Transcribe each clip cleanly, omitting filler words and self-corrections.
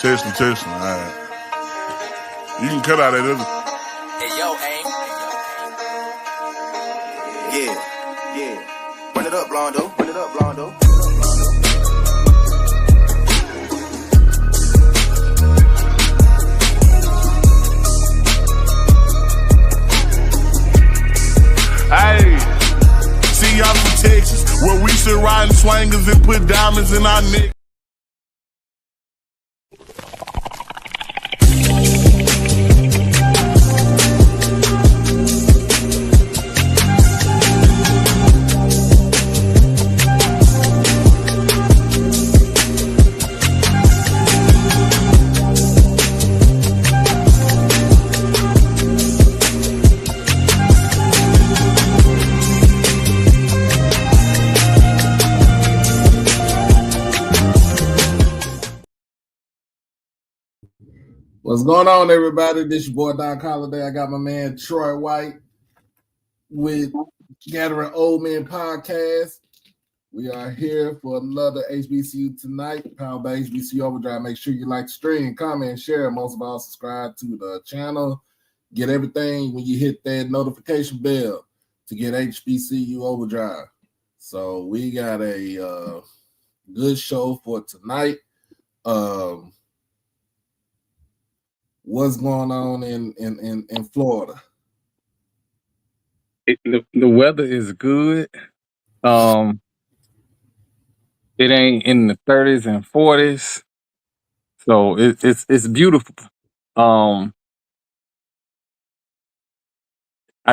Testing. All right. You can cut out that other. Hey, yo, aim. Yeah. Run it up, Blondo. Hey, see y'all from Texas, where we sit riding swangers and put diamonds in our neck. What's going on, everybody? This your boy Doc Holiday. I got my man Troy White with Gathering Old Men Podcast. We are here for another HBCU tonight, powered by HBCU Overdrive. Make sure you like the stream, comment, share, and most of all, subscribe to the channel. Get everything when you hit that notification bell to get HBCU Overdrive. So we got a good show for tonight. What's going on in Florida? The weather is good. It ain't in the 30s and 40s, so it's beautiful. I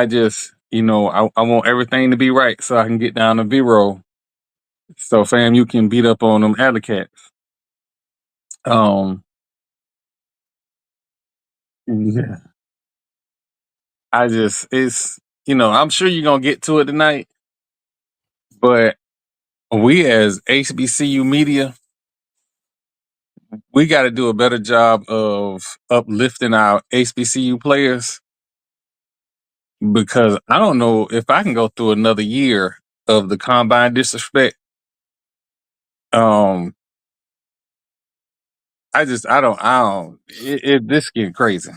just I want everything to be right so I can get down to B-roll. So fam, you can beat up on them alley cats. Yeah. It's I'm sure you're gonna get to it tonight, but we as HBCU media, we got to do a better job of uplifting our HBCU players, because I don't know if I can go through another year of the combine disrespect. This getting crazy.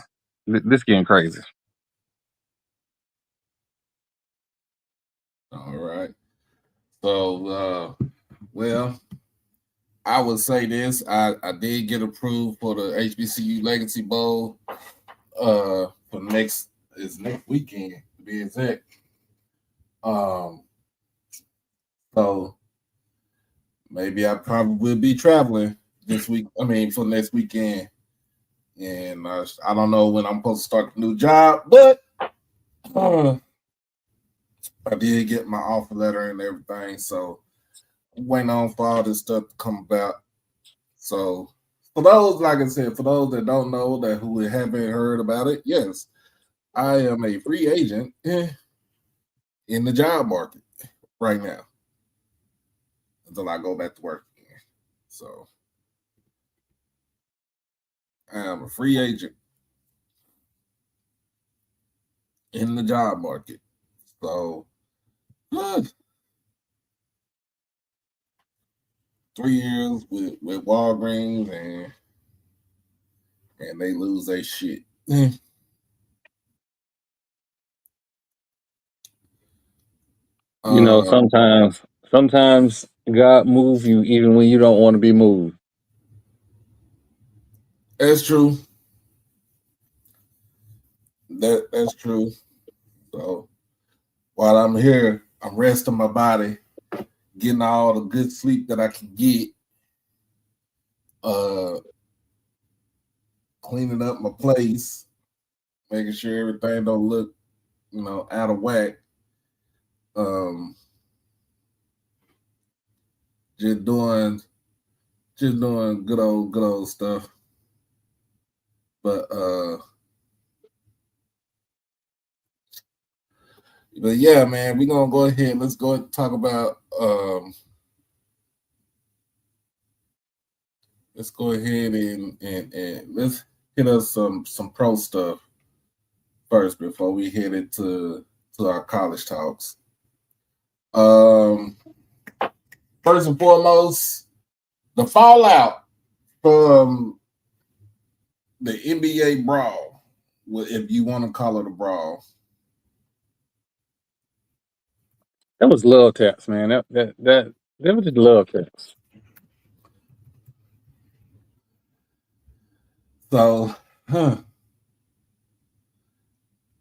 This getting crazy. All right. So, well, I would say this. I did get approved for the HBCU Legacy Bowl for next weekend, to be exact. So maybe I probably will be traveling this week. For next weekend. And I don't know when I'm supposed to start the new job, but I did get my offer letter and everything. So I'm waiting on for all this stuff to come about. So for those, like I said, for those that don't know, that who haven't heard about it, yes, I am a free agent in the job market right now until I go back to work again. So I am a free agent in the job market. So 3 years with Walgreens and they lose their shit. Sometimes God move you even when you don't want to be moved. That's true. That's true. So while I'm here, I'm resting my body, getting all the good sleep that I can get, cleaning up my place, making sure everything don't look, out of whack. Just doing good old stuff. But yeah, man, we're gonna go ahead. Let's go and talk about let's go ahead and let's hit us some pro stuff first before we head into our college talks. First and foremost, the fallout from the NBA Brawl, if you want to call it a brawl. That was love taps, man. That was just love taps. So,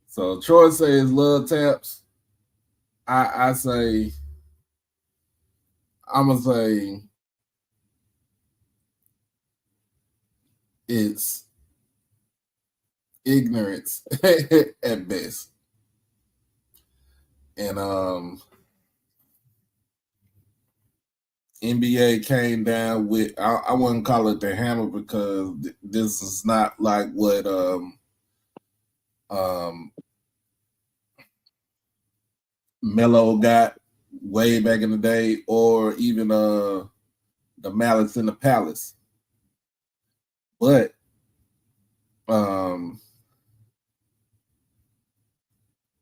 so Troy says love taps. I say, I'm gonna say it's ignorance at best. And NBA came down with I wouldn't call it the hammer because this is not like what Melo got way back in the day, or even the Malice in the Palace. But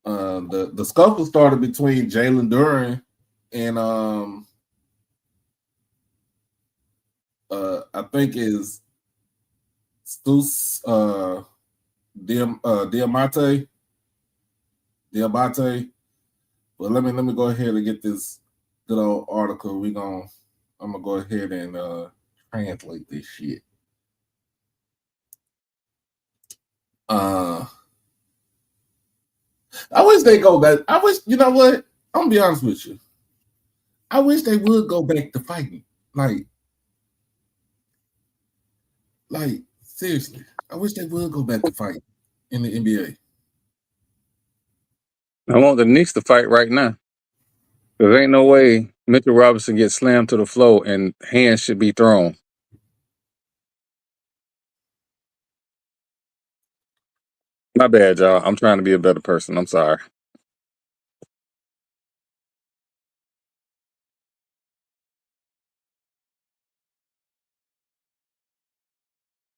the scuffle started between Jalen Duren and I think is Stus Diamante. But let me go ahead and get this good old article. I'm gonna go ahead and translate this shit. I wish they go back. I wish, you know what? I'm gonna be honest with you. I wish they would go back to fighting. Like seriously. I wish they would go back to fighting in the NBA. I want the Knicks to fight right now. There ain't no way Mitchell Robinson gets slammed to the floor and hands should be thrown. My bad, y'all. I'm trying to be a better person. I'm sorry.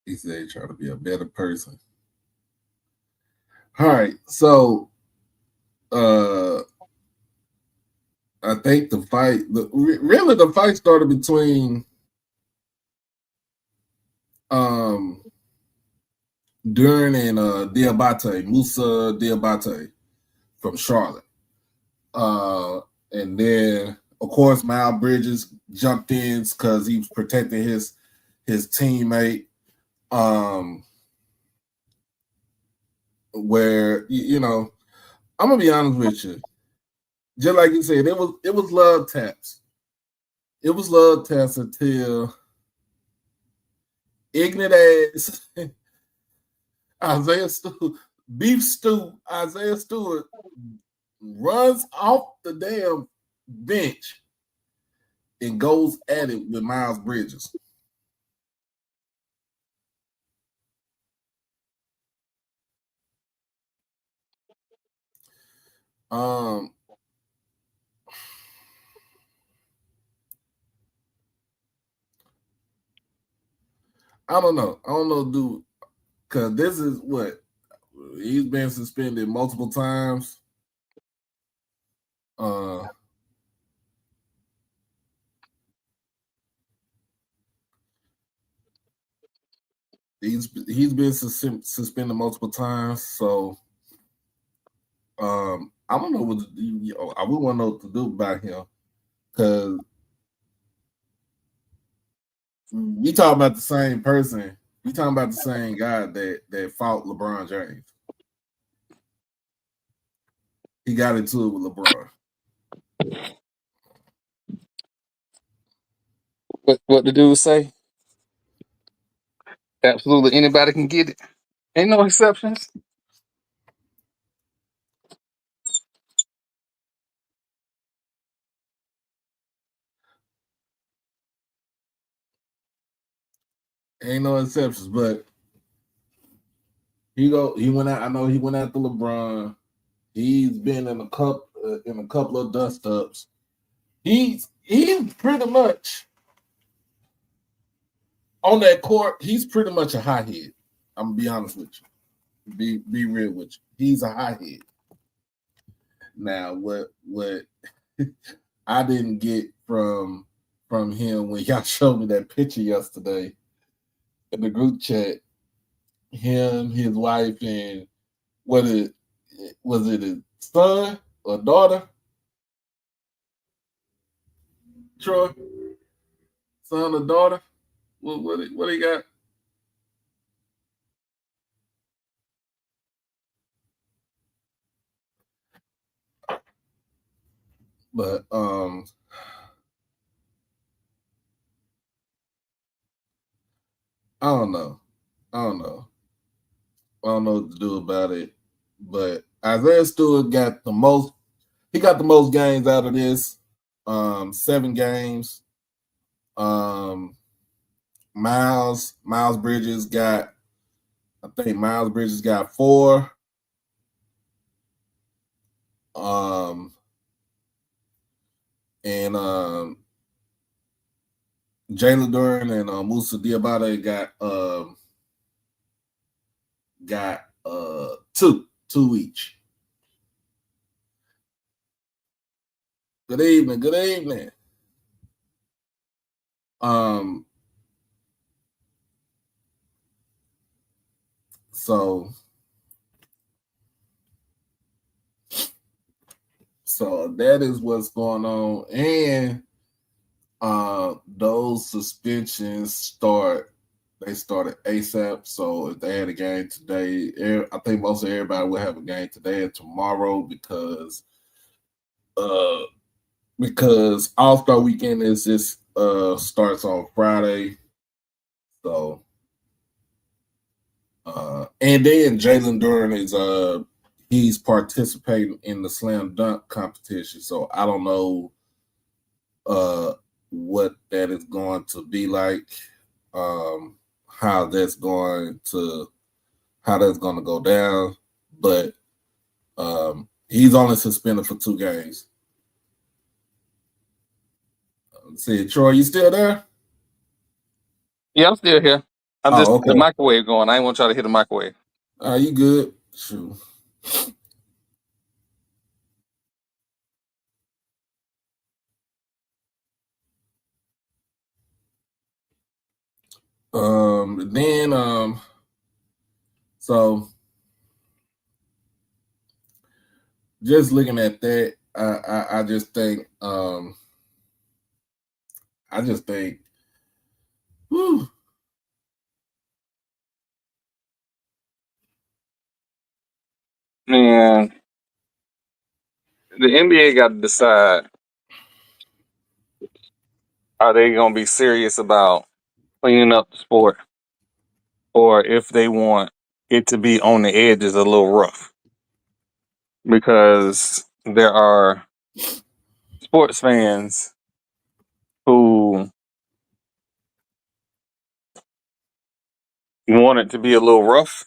He said he trying to be a better person. All right, so I think the fight started between Duren and Musa Diabate from Charlotte. And then of course Miles Bridges jumped in because he was protecting his teammate. Where you know, I'm gonna be honest with you. Just like you said, it was love taps. It was love taps until ignorant ass Isaiah Stewart runs off the damn bench and goes at it with Miles Bridges. I don't know, dude, because this is what he's been suspended multiple times. He's been suspended multiple times, so I don't know what I would want to know what to do about him because we talking about the same person. We talking about the same guy that fought LeBron James. He got into it with LeBron. What the dude say? Absolutely anybody can get it. Ain't no exceptions. Ain't no exceptions, but he went out. I know he went after LeBron. He's been in a couple of dust ups. He's pretty much on that court. He's pretty much a hothead. I'm gonna be honest with you. Be real with you. He's a hothead. Now, what I didn't get from him when y'all showed me that picture yesterday in the group chat, him, his wife, and was it a son or daughter? Troy, son or daughter? What he got? But I don't know. I don't know. I don't know what to do about it. But Isaiah Stewart got the most. He got the most games out of this. 7 games. Miles Bridges got. I think Miles Bridges got 4. And Jalen Duran and Musa Diabate got 2 each. Good evening. So that is what's going on, and those suspensions started ASAP. So if they had a game today, I think most of everybody will have a game today and tomorrow because All-Star Weekend is just starts on Friday. So and then Jalen Duran is he's participating in the slam dunk competition. So I don't know what that is going to be like, how that's going to go down. But he's only suspended for 2 games. Let's see, Troy, you still there? Yeah, I'm still here. I'm just okay. the microwave going. I ain't want y'all to hit the microwave. You good? Sure. So just looking at that, I just think whew. Man, the NBA got to decide, are they going to be serious about cleaning up the sport, or if they want it to be on the edges a little rough, because there are sports fans who want it to be a little rough,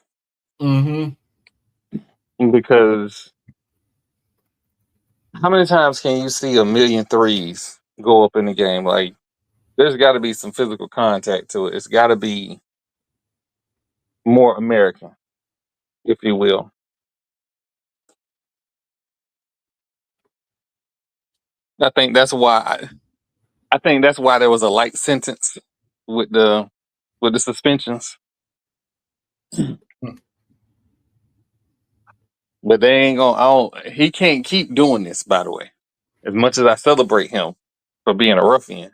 because how many times can you see a million threes go up in the game? Like, there's got to be some physical contact to it. It's got to be more American, if you will. I think that's why. I think that's why there was a light sentence with the suspensions. But they ain't gonna. He can't keep doing this. By the way, as much as I celebrate him for being a ruffian,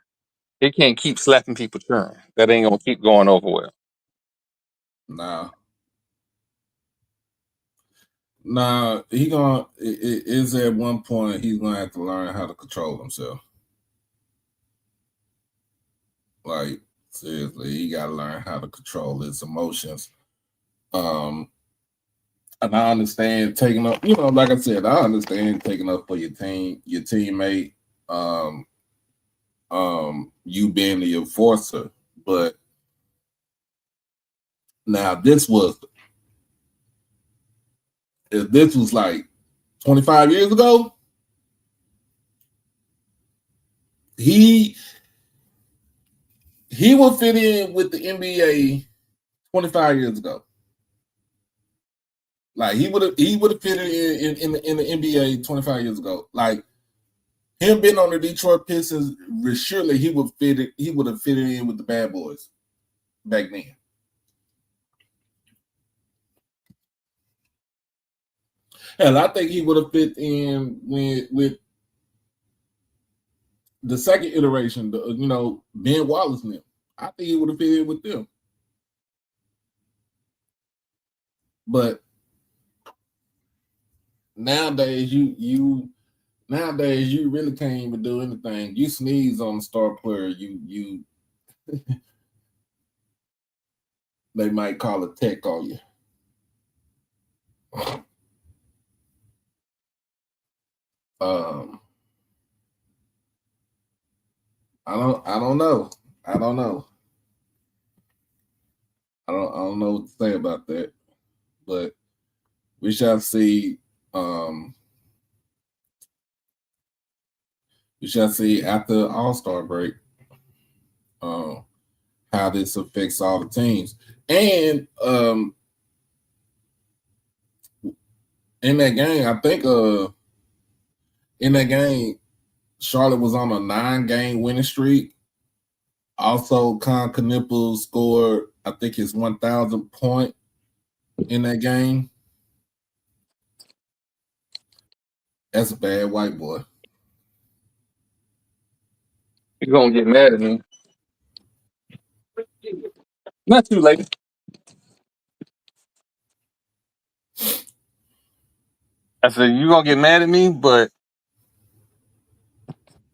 he can't keep slapping people churn. That ain't gonna keep going over well. Nah, he gonna is at one point he's gonna have to learn how to control himself. Like, seriously, he gotta learn how to control his emotions. And I understand taking up, like I said, I understand taking up for your teammate, you being the enforcer. But now if this was like 25 years ago, he would fit in with the NBA 25 years ago. Like he would have fitted in the NBA 25 years ago. Like him being on the Detroit Pistons, surely he would have fitted in with the bad boys back then. Hell, I think he would have fit in with the second iteration, Ben Wallace and them. I think he would have fit in with them. But nowadays, you really can't even do anything. You sneeze on the star player, you they might call a tech on you. I don't know. I don't know what to say about that, but we shall see. We shall see after All-Star break how this affects all the teams. And in that game, I think in that game, Charlotte was on a 9-game winning streak. Also, Con Knipple scored, I think, his 1,000th point in that game. That's a bad white boy. You're gonna get mad at me. Not too late. I said you're gonna get mad at me, but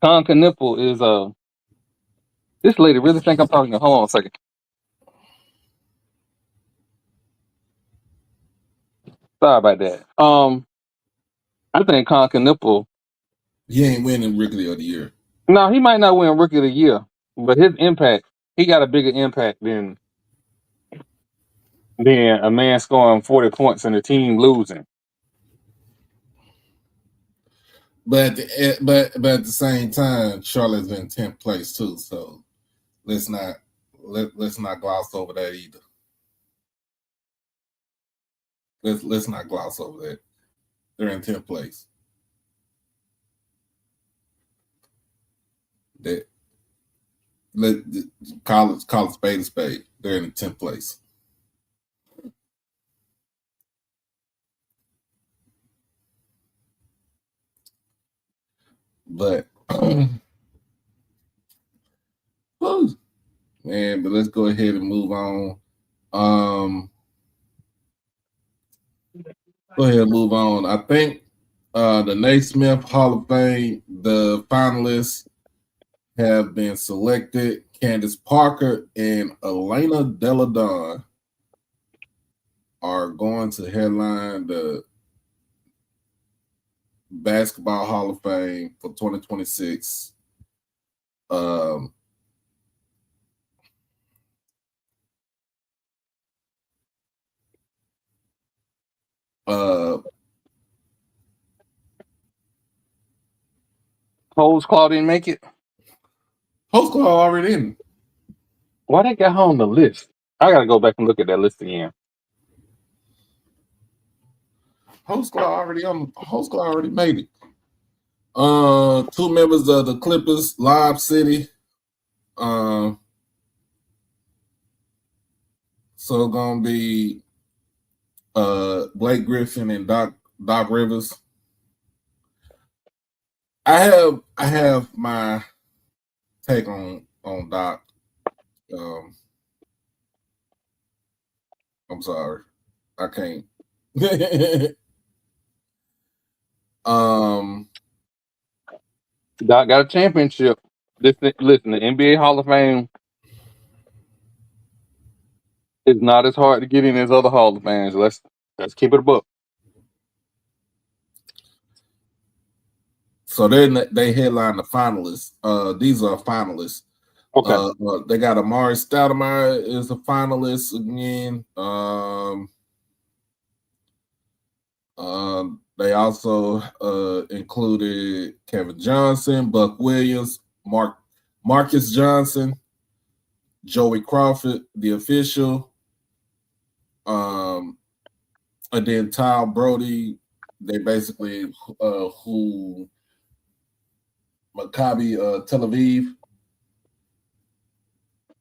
Con Knipple is this lady really think I'm talking to. Hold on a second. Sorry about that. I think Con Knipple. He ain't winning Rookie of the Year. No, he might not win Rookie of the Year, but his impact, he got a bigger impact than a man scoring 40 points and the team losing. But at the same time, Charlotte's in 10th place too. So let's not gloss over that either. Let's not gloss over that. They're in 10th place. Call it spade a spade. They're in 10th place. But man, but let's go ahead and move on. Go ahead and move on. I think the Naismith Hall of Fame, the finalists have been selected. Candace Parker and Elena Delle Donne are going to headline the Basketball Hall of Fame for 2026. Hoes Claw didn't make it. Host Claw already in. Why they got her on the list? I gotta go back and look at that list again. Host Claw already made it. 2 members of the Clippers, Lob City. So gonna be Blake Griffin and Doc Rivers. I have my take on Doc. I'm sorry, I can't. Doc got a championship. Listen, the NBA Hall of Fame is not as hard to get in as other Hall of Fames. Let's keep it a book. So they headline the finalists. These are finalists. Okay. They got Amari Stoudemire is a finalist again. They also included Kevin Johnson, Buck Williams, Marcus Johnson, Joey Crawford, the official, and then Tyle Brody. They basically who Maccabi Tel Aviv,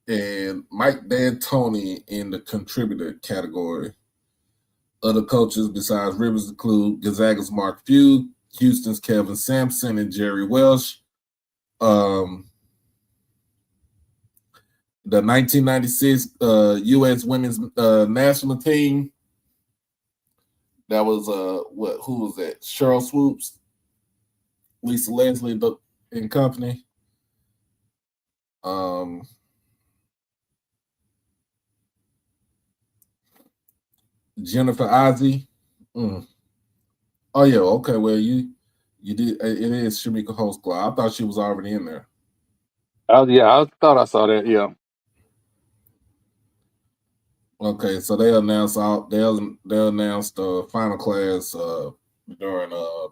and Mike D'Antoni in the contributor category. Other coaches besides Rivers include Gonzaga's Mark Few, Houston's Kevin Sampson, and Jerry Welsh. The 1996 U.S. Women's National Team. That was who was that? Cheryl Swoops, Lisa Leslie, and company. Jennifer Ozzie. Oh yeah, okay. Well, you did. It is Shamika Holsclaw. I thought she was already in there. Oh yeah, I thought I saw that. Yeah. Okay, so they'll announce the final class during the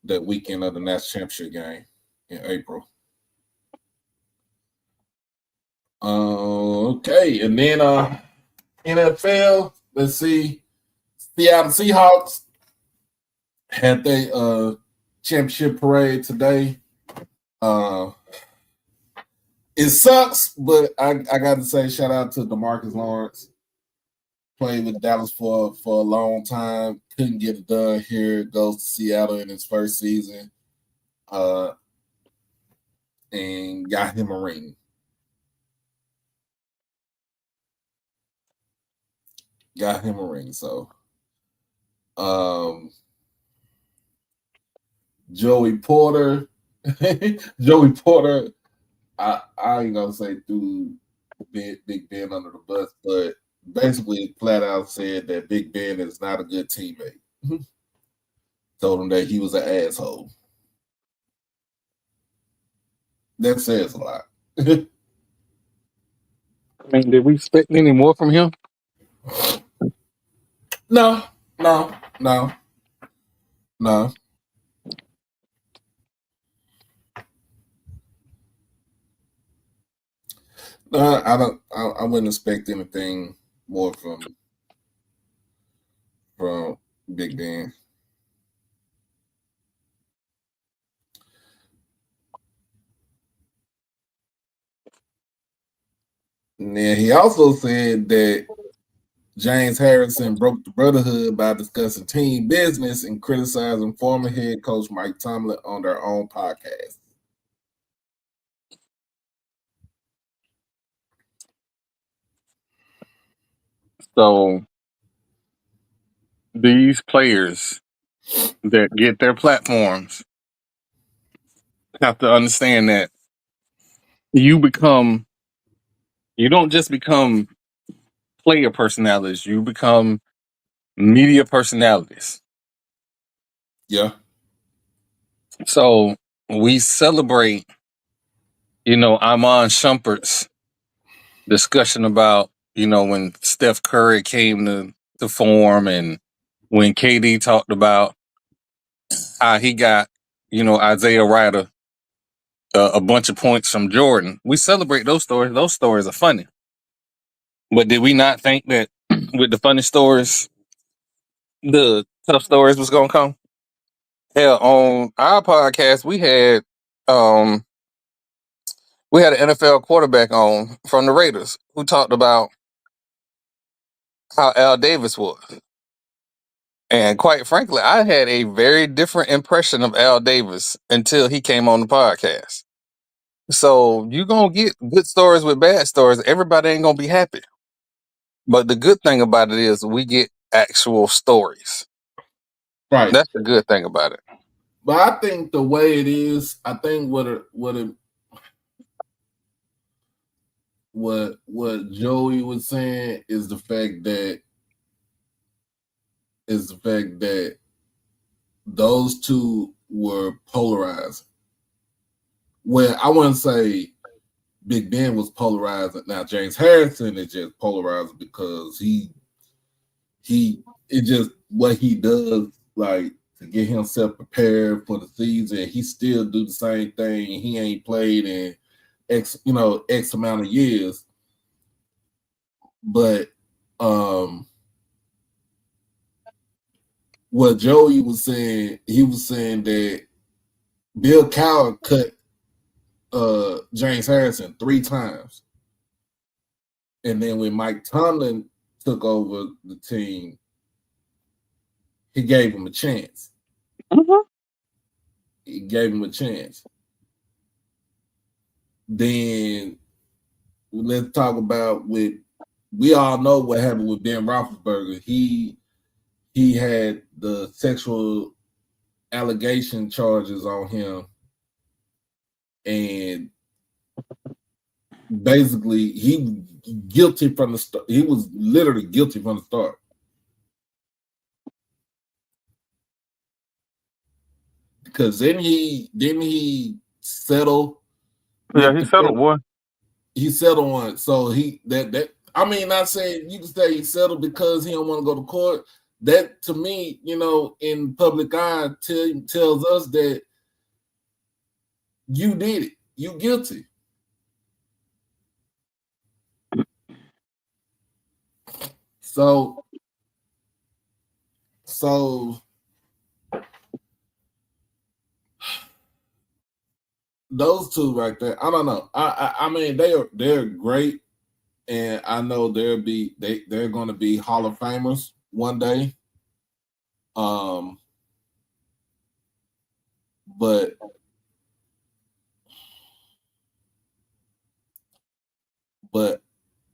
that weekend of the national championship game in April. Okay, and then NFL. Let's see, Seattle Seahawks had their championship parade today. It sucks, but I got to say, shout out to DeMarcus Lawrence. Played with Dallas for a long time. Couldn't get it done here. Goes to Seattle in his first season. And got him a ring. So Joey Porter. I ain't gonna say threw Big Ben under the bus, but basically flat out said that Big Ben is not a good teammate. Told him that he was an asshole. That says a lot. I mean, did we expect any more from him? No. I don't. I wouldn't expect anything more from Big Ben. And then he also said that James Harrison broke the brotherhood by discussing team business and criticizing former head coach Mike Tomlin on their own podcast. So these players that get their platforms have to understand that you don't just become player personalities, you become media personalities. Yeah. So we celebrate, Iman Shumpert's discussion about, when Steph Curry came to form, and when KD talked about how he got, Isaiah Ryder a bunch of points from Jordan. We celebrate those stories. Those stories are funny. But did we not think that with the funny stories, the tough stories was going to come? Hell, on our podcast, we had an NFL quarterback on from the Raiders who talked about how Al Davis was. And quite frankly, I had a very different impression of Al Davis until he came on the podcast. So you're going to get good stories with bad stories. Everybody ain't going to be happy. But the good thing about it is we get actual stories. Right. That's the good thing about it. But I think the way it is, I think what Joey was saying is the fact that those two were polarizing. Well, I wouldn't say Big Ben was polarizing. Now James Harrison is just polarizing because it's just what he does, like to get himself prepared for the season. He still do the same thing. He ain't played in X amount of years. But what Joey was saying, he was saying that Bill Cowher cut James Harrison 3 times. And then when Mike Tomlin took over the team, he gave him a chance. Mm-hmm. He gave him a chance. Then let's talk about we all know what happened with Ben Roethlisberger. He had the sexual allegation charges on him, and basically he guilty from the start. He was literally guilty from the start. Because then he settle. Yeah, he settled one. He settled on, so he that I mean, not saying you can say he settled because he don't want to go to court. That to me, in public eye, tells us that you did it. You guilty. So those two right there, I don't know. I mean, they're great, and I know they're going to be Hall of Famers one day. But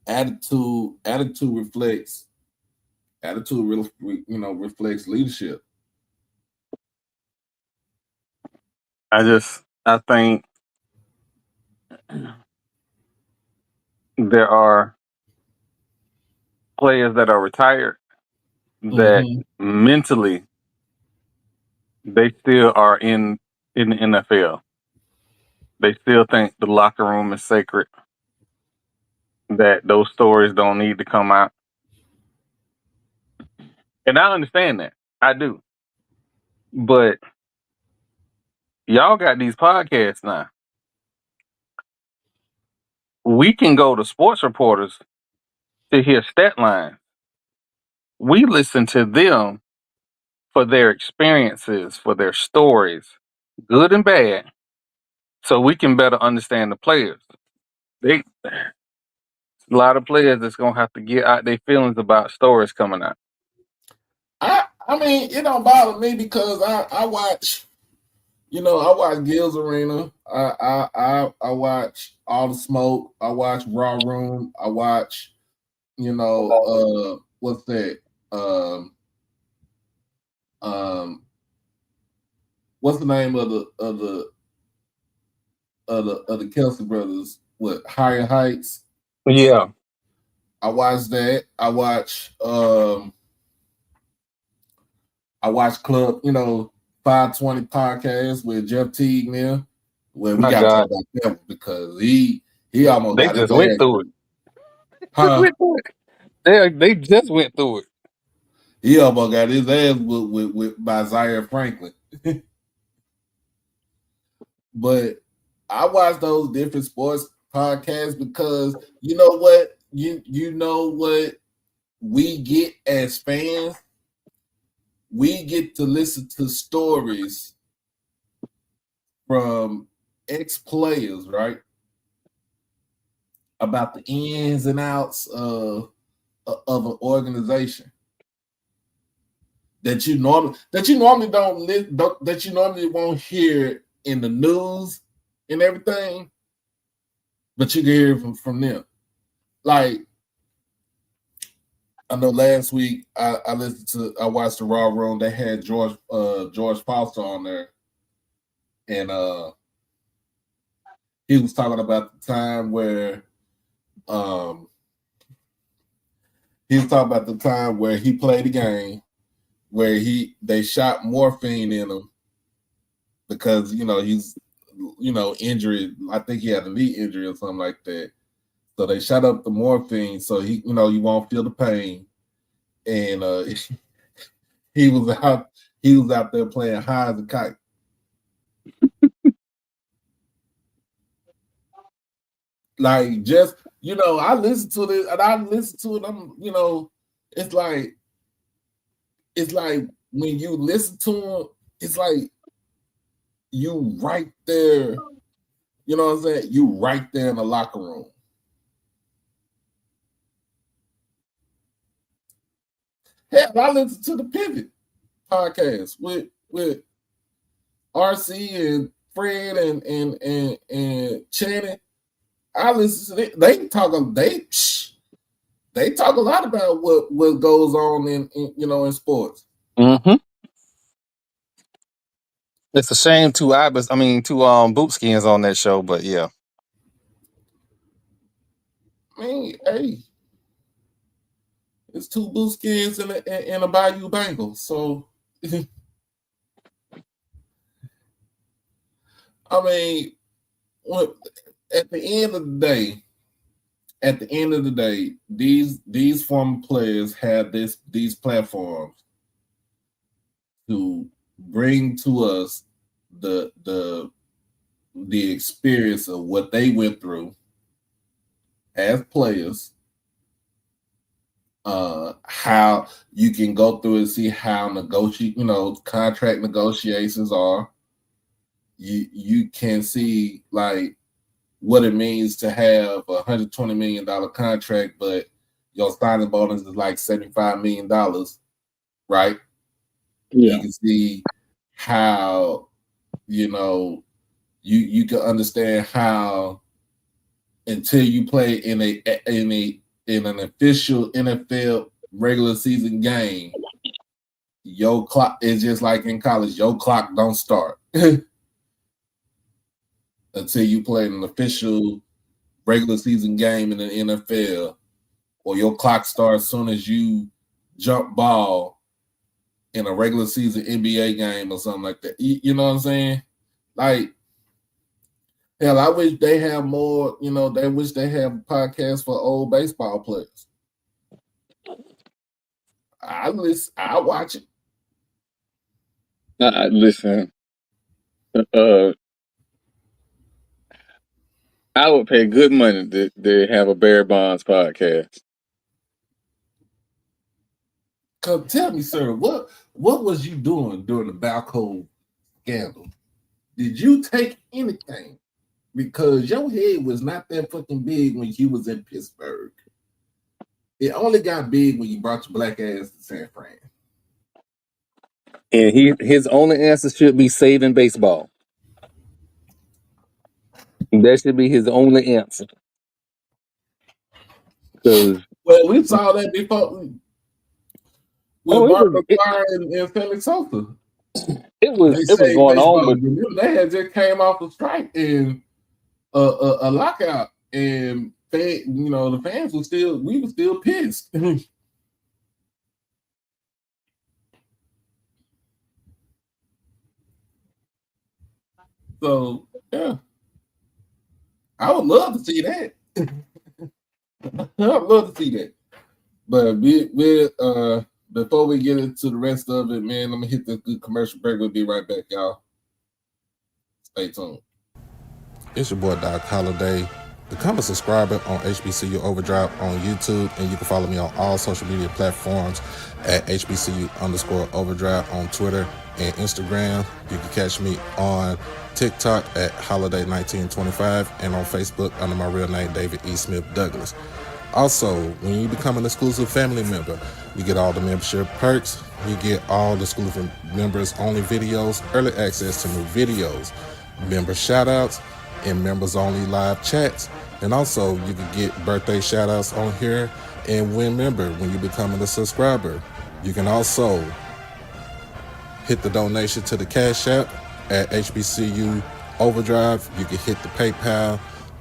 attitude reflects reflects leadership. I think there are players that are retired that mentally they still are in the NFL. They still think the locker room is sacred, that those stories don't need to come out. And I understand that. I do. But y'all got these podcasts now. We can go to sports reporters to hear stat lines. We listen to them for their experiences, for their stories, good and bad, so we can better understand the players. A lot of players that's gonna have to get out their feelings about stories coming out. I mean, it don't bother me because I watch, I watch Gil's Arena. I watch All the Smoke. I watch Raw Room. I watch, what's that? What's the name of the Kelsey brothers? What, Higher Heights? Yeah. I watch that. I watch Club, 520 podcast with Jeff Teague now. Well, we got to talk about that because he almost they got just his went ass. through it. Huh? They just went through it. He almost got his ass by Zaire Franklin. But I watch those different sports podcasts because you know what? You know what we get as fans? We get to listen to stories from ex-players, right? About the ins and outs of an organization that you normally that you normally won't hear in the news and everything, but you can hear from them. Like, I know last week I watched the Raw Room. They had George Foster on there, and he was talking about the time where he played a game where they shot morphine in him because he's injured. I think he had a knee injury or something like that. So they shot up the morphine so he you won't feel the pain. And he was out there playing high as a kite. Like, just I listen to this and I listen to it. It's like when you listen to him, it's like you right there. You know what I'm saying? You right there in the locker room. Hell, I listen to the Pivot podcast with RC and Fred and Channing. I listen to them. They talk a lot about what goes on in sports. Mm-hmm. It's a shame two boot skins on that show, but yeah. I mean, hey, it's two blue skins and a Bayou Bengal. So, I mean, at the end of the day, these former players have these platforms to bring to us the experience of what they went through as players. How you can go through and see how contract negotiations are. You can see like what it means to have $120 million contract, but your signing bonus is like $75 million, right? Yeah. You can see how you can understand how until you play in an official NFL regular season game, your clock is just like in college. Your clock don't start until you play an official regular season game in the NFL, or your clock starts as soon as you jump ball in a regular season NBA game or something like that. You know what I'm saying? Like, hell, I wish they have more. They wish they have podcasts for old baseball players. I watch it. Listen, I would pay good money to have a Barry Bonds podcast. Come tell me, sir, what was you doing during the Balco scandal? Did you take anything? Because your head was not that fucking big when you was in Pittsburgh. It only got big when you brought your black ass to San Fran. And his only answer should be saving baseball. That should be his only answer. Because we saw that before with Mark McGwire and Felix Sosa. It was going baseball. on, but remember, they had just came off a strike and a lockout, and the fans were still pissed. So yeah, I would love to see that. I'd love to see that. But before we get into the rest of it, man, I'm gonna hit this good commercial break. We'll be right back, y'all. Stay tuned. It's your boy Doc Holliday. Become a subscriber on HBCU Overdrive on YouTube, and you can follow me on all social media platforms at HBCU_Overdrive on Twitter and Instagram. You can catch me on TikTok at Holiday1925 and on Facebook under my real name, David E. Smith Douglas. Also, when you become an exclusive family member, you get all the membership perks. You get all the exclusive members only videos, early access to new videos, member shoutouts, and members only live chats. And also, you can get birthday shoutouts on here and win member when you become a subscriber. You can also hit the donation to the Cash App at HBCU Overdrive. You can hit the PayPal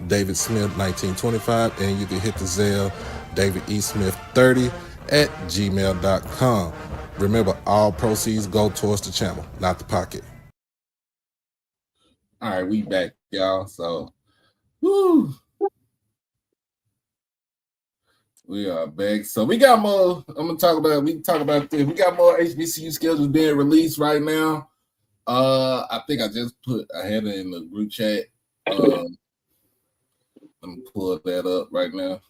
David Smith 1925, and you can hit the Zelle David E. Smith 30 at gmail.com. Remember, all proceeds go towards the channel, not the pocket. All right, we back, y'all. So, woo. We are back. So we got more. We can talk about this. We got more HBCU schedules being released right now. I think I just had it in the group chat. Let me pull that up right now.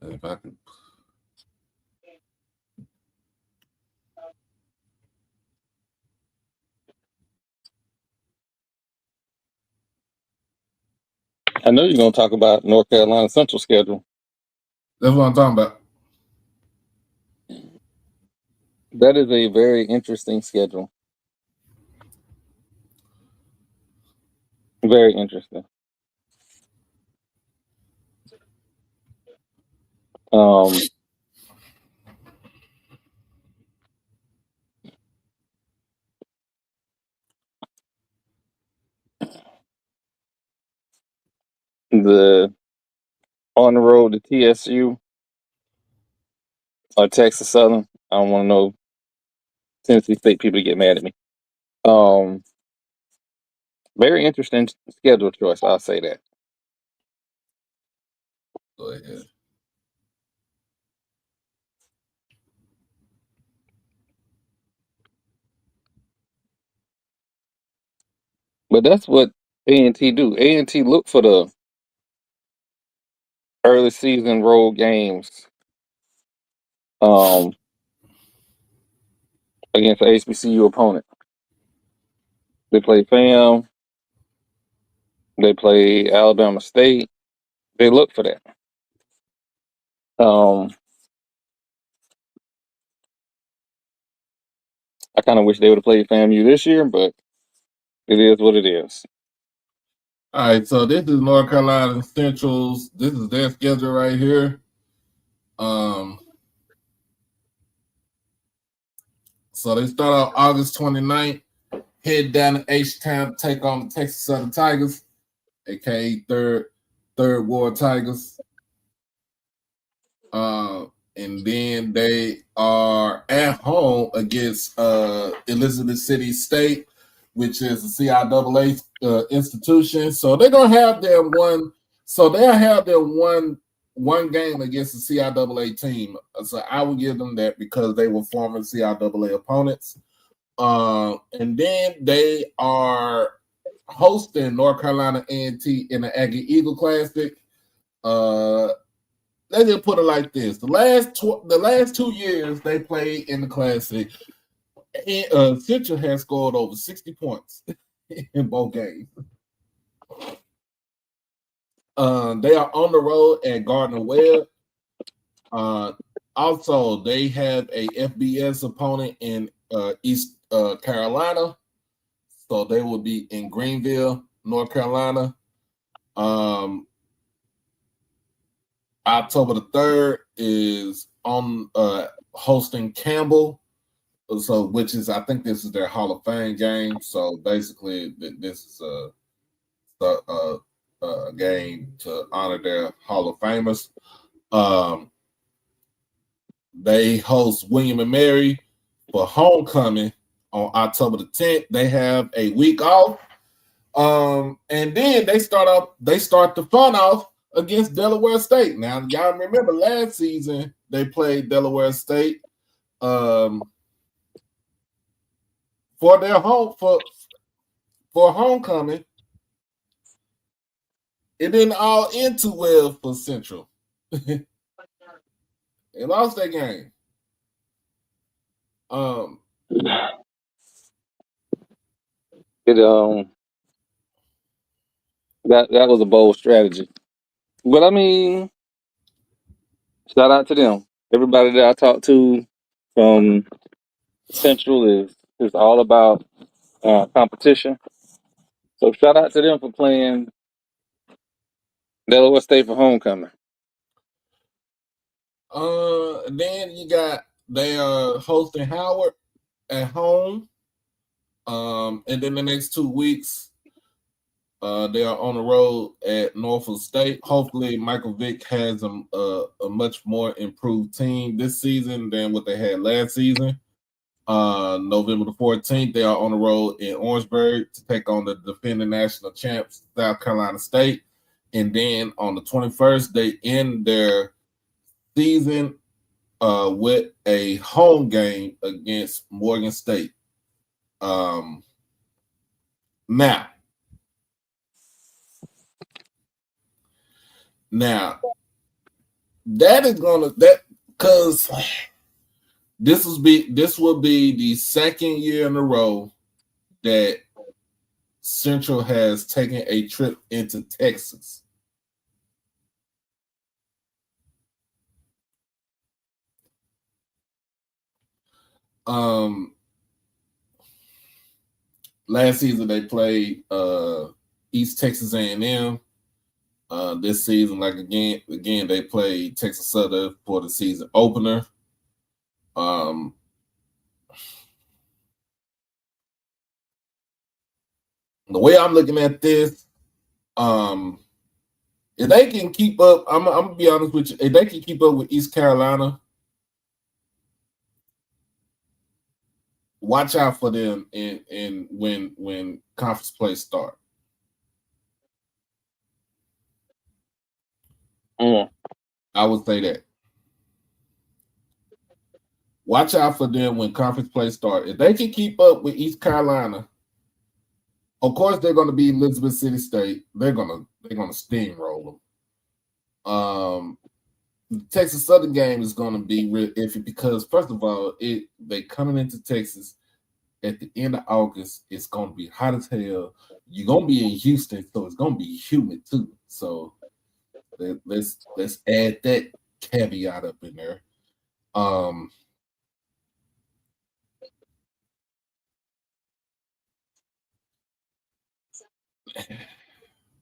If I can I know you're gonna talk about North Carolina Central schedule. That's what I'm talking about. That is a very interesting schedule. Very interesting. Um, the on the road to TSU or Texas Southern. I don't want to know Tennessee State people to get mad at me. Um, Very interesting schedule choice. I'll say that. Go ahead. But that's what A&T do. A&T look for the early season road games um, against the HBCU opponent. They play FAM. They play Alabama State. They look for that. Um, I kind of wish they would have played FAMU this year, but it is what it is. All right, so this is North Carolina Central's. This is their schedule right here. So they start out August 29th, head down to H-Town, take on the Texas Southern Tigers, aka Third Ward Tigers. And then they are at home against Elizabeth City State, which is a CIAA institution. So they're gonna have their one. So they'll have their one game against the CIAA team. So I will give them that because they were former CIAA opponents. And then they are hosting North Carolina A&T in the Aggie Eagle Classic. Let's just put it like this: the last 2 years they played in the Classic, Central has scored over 60 points in both games. They are on the road at Gardner Webb. Also, they have a FBS opponent in East Carolina, so they will be in Greenville, North Carolina. October the 3rd is on hosting Campbell, so which is I think this is their Hall of Fame game. So basically, this is a game to honor their Hall of Famers. They host William and Mary for homecoming on October the 10th. They have a week off, and then they start the fun off against Delaware State. Now, y'all remember last season they played Delaware State for their for homecoming. It didn't all end too well for Central. They lost that game. That was a bold strategy. But I mean, shout out to them. Everybody that I talked to from Central is all about competition. So shout out to them for playing Delaware State for homecoming. Then they are hosting Howard at home. And then the next 2 weeks, they are on the road at Norfolk State. Hopefully, Michael Vick has a much more improved team this season than what they had last season. November the 14th, they are on the road in Orangeburg to take on the defending national champs, South Carolina State. And then on the 21st, they end their season with a home game against Morgan State. Now, that is because this will be the second year in a row that Central has taken a trip into Texas. Last season they played East Texas A&M. This season, like again, they played Texas Southern for the season opener. The way I'm looking at this, if they can keep up, I'm gonna be honest with you. If they can keep up with East Carolina, watch out for them in when conference play start. I would say that. Watch out for them when conference play start. If they can keep up with East Carolina, of course they're going to be Elizabeth City State. They're gonna steamroll them. The Texas Southern game is going to be real iffy because first of all, they coming into Texas at the end of August. It's going to be hot as hell. You're going to be in Houston, so it's going to be humid too. So let's add that caveat up in there.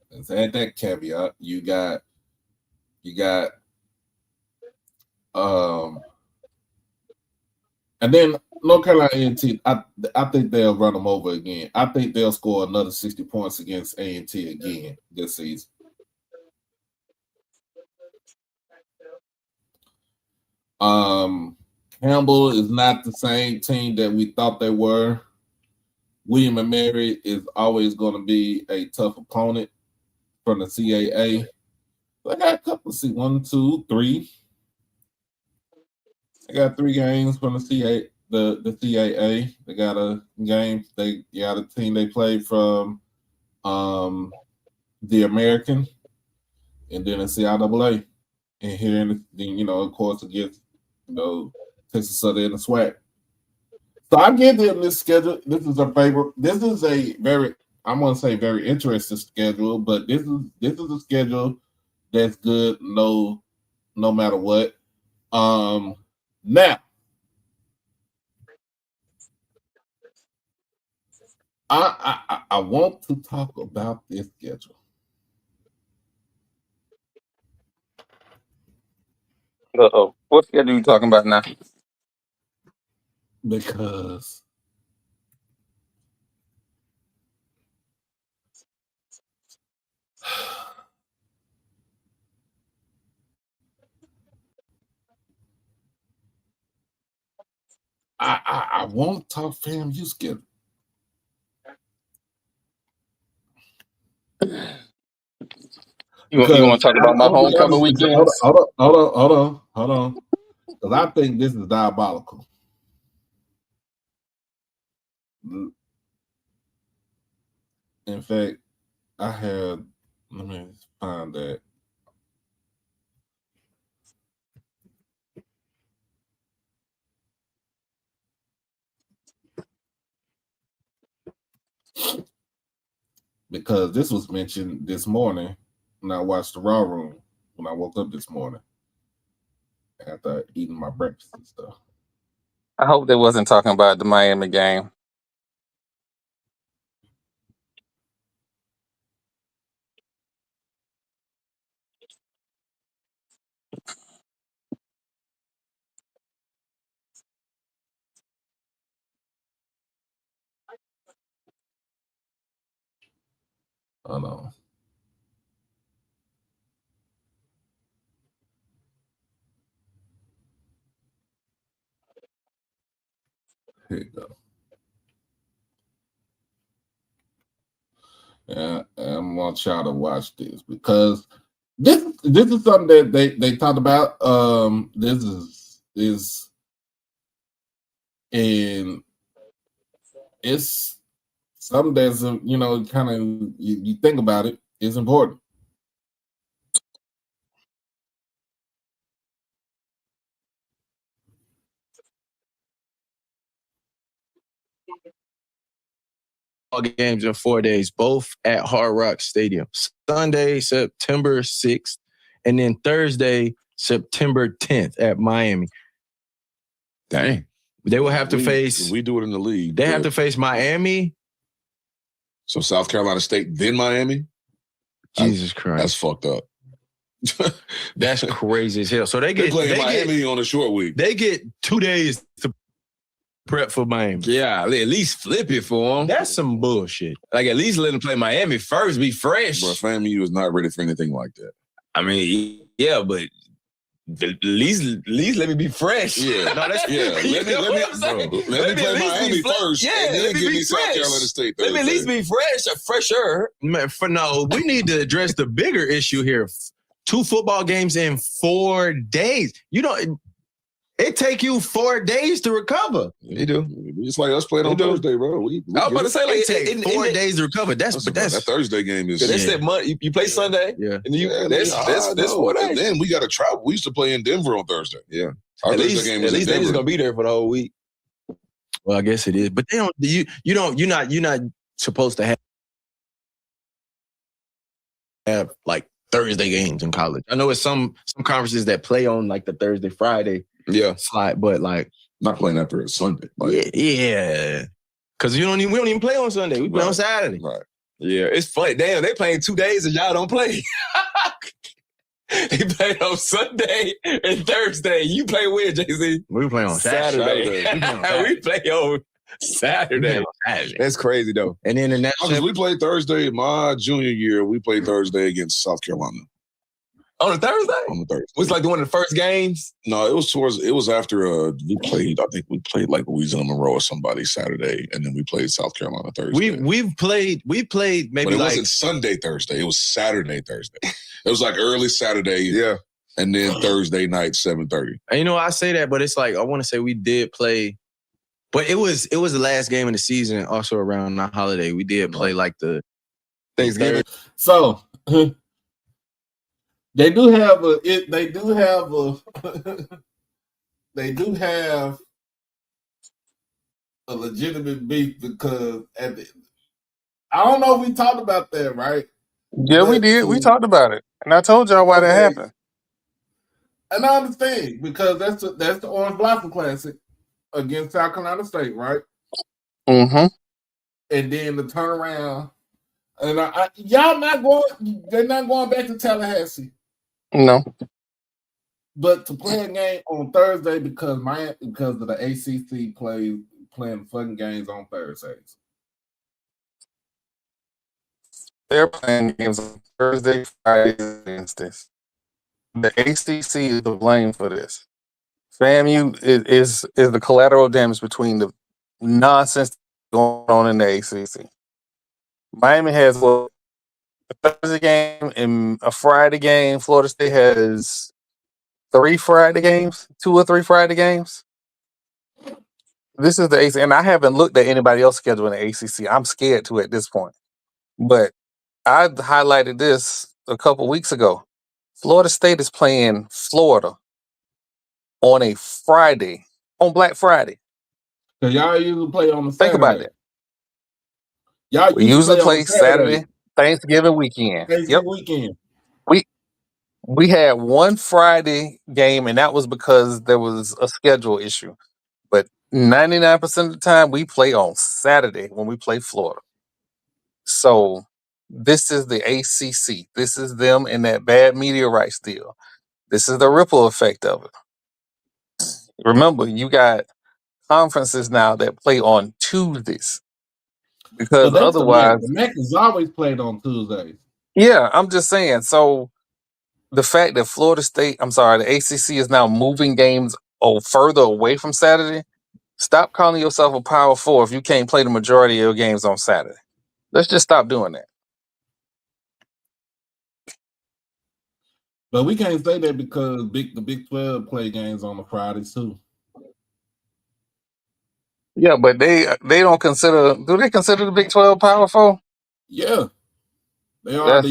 Let's add that caveat. You got and then North Carolina A&T, I think they'll run them over again. I think they'll score another 60 points against A&T again this season. Campbell is not the same team that we thought they were. William and Mary is always going to be a tough opponent from the CAA. I got a couple of 1, 2, 3. I got 3 games from the CAA. The CAA. They got a game. They got a team they played from the American, and then a CIAA. And here, of course, against Texas Southern and the SWAC. So I give them this schedule. This is a favorite. This is a very, I'm going to say, very interesting schedule. But this is a schedule that's good. No matter what. Now, I want to talk about this schedule. What schedule are you talking about now? Because I won't talk FAMU schedule. You want to talk about my homecoming weekend? Hold on. Because I think this is diabolical. In fact, let me find that. Because this was mentioned this morning when I watched the Raw Room when I woke up this morning after eating my breakfast and stuff. I hope they wasn't talking about the Miami game. Oh no. Here you go. Yeah, I'm gonna try to watch this because this is something that they talked about. This is and it's something that's kind of you think about it. It's important. Games in 4 days, both at Hard Rock Stadium. Sunday, September 6th, and then Thursday, September 10th at Miami. Dang. They will have to face. We do it in the league. They have to face Miami. So South Carolina State, then Miami. Jesus Christ, that's fucked up. That's crazy as hell. So they play Miami on a short week. They get 2 days to prep for Miami. Yeah, at least flip it for them. That's some bullshit. Like, at least let them play Miami first, be fresh. But FAMU is not ready for anything like that. I mean, yeah, but at least let me be fresh. Yeah, no, that's Let me play Miami first, and then give me South Carolina State. Let me at least be fresher. Man, we need to address the bigger issue here. 2 football games in 4 days. It take you 4 days to recover. You do. It's like us playing on Thursday, bro. I was about to say, like, it take 4 days to recover. That's that Thursday game is. They said you play Sunday. Yeah. And that's 4 days. And then we got to travel. We used to play in Denver on Thursday. Yeah. Our Thursday game was in Denver. They just gonna be there for the whole week. Well, I guess it is, but they don't. You're not supposed to have like Thursday games in college. I know it's some conferences that play on like the Thursday, Friday slide, but like not playing after a Sunday. Yeah. Because we don't even play on Sunday. We play on Saturday. Right. Yeah, it's funny. Damn, they playing 2 days and y'all don't play. They play on Sunday and Thursday. You play when, JC? We play on Saturday. We play on Saturday. That's crazy though. And then in that we played Thursday. My junior year, we played Thursday against South Carolina. On a Thursday? On the Thursday. Was it like one of the first games? No, it was after we played. I think we played like Louisiana Monroe or somebody Saturday, and then we played South Carolina Thursday. We played maybe, but it wasn't Sunday Thursday. It was Saturday Thursday. It was like early Saturday. Yeah. And then Thursday night 7:30. And I say that, but it's like I want to say we did play, but it was the last game of the season. Also around the holiday, we did play like the Thanksgiving. So. They do have a legitimate beef because I don't know if we talked about that, right? Yeah, we did. We talked about it, and I told y'all why that happened. And I understand because that's the Orange Blossom Classic against South Carolina State, right? Mm-hmm. And then the turnaround, and y'all not going. They're not going back to Tallahassee. No. But to play a game on Thursday because of the ACC playing fucking games on Thursdays. They're playing games on Thursday, Friday, Wednesdays. The ACC is to blame for this. FAMU is the collateral damage between the nonsense going on in the ACC. Miami has a Thursday game and a Friday game. Florida State has 2 or 3 Friday games. This is the ACC, and I haven't looked at anybody else's schedule in the ACC. I'm scared to at this point. But I highlighted this a couple weeks ago. Florida State is playing Florida on a Friday, on Black Friday. So y'all usually play on the Saturday. Think about it. We usually play Saturday, Thanksgiving weekend. Weekend. We had 1 Friday game, and that was because there was a schedule issue. But 99% of the time, we play on Saturday when we play Florida. So this is the ACC. This is them in that bad media rights deal. This is the ripple effect of it. Remember, you got conferences now that play on Tuesdays. Because otherwise... The MAC has always played on Tuesdays. Yeah, I'm just saying. So the fact that the ACC is now moving games further away from Saturday, stop calling yourself a Power 4 if you can't play the majority of your games on Saturday. Let's just stop doing that. But we can't say that because the Big 12 play games on the Fridays too. Yeah, but they don't consider. Do they consider the Big 12 Power 4? Yeah, they are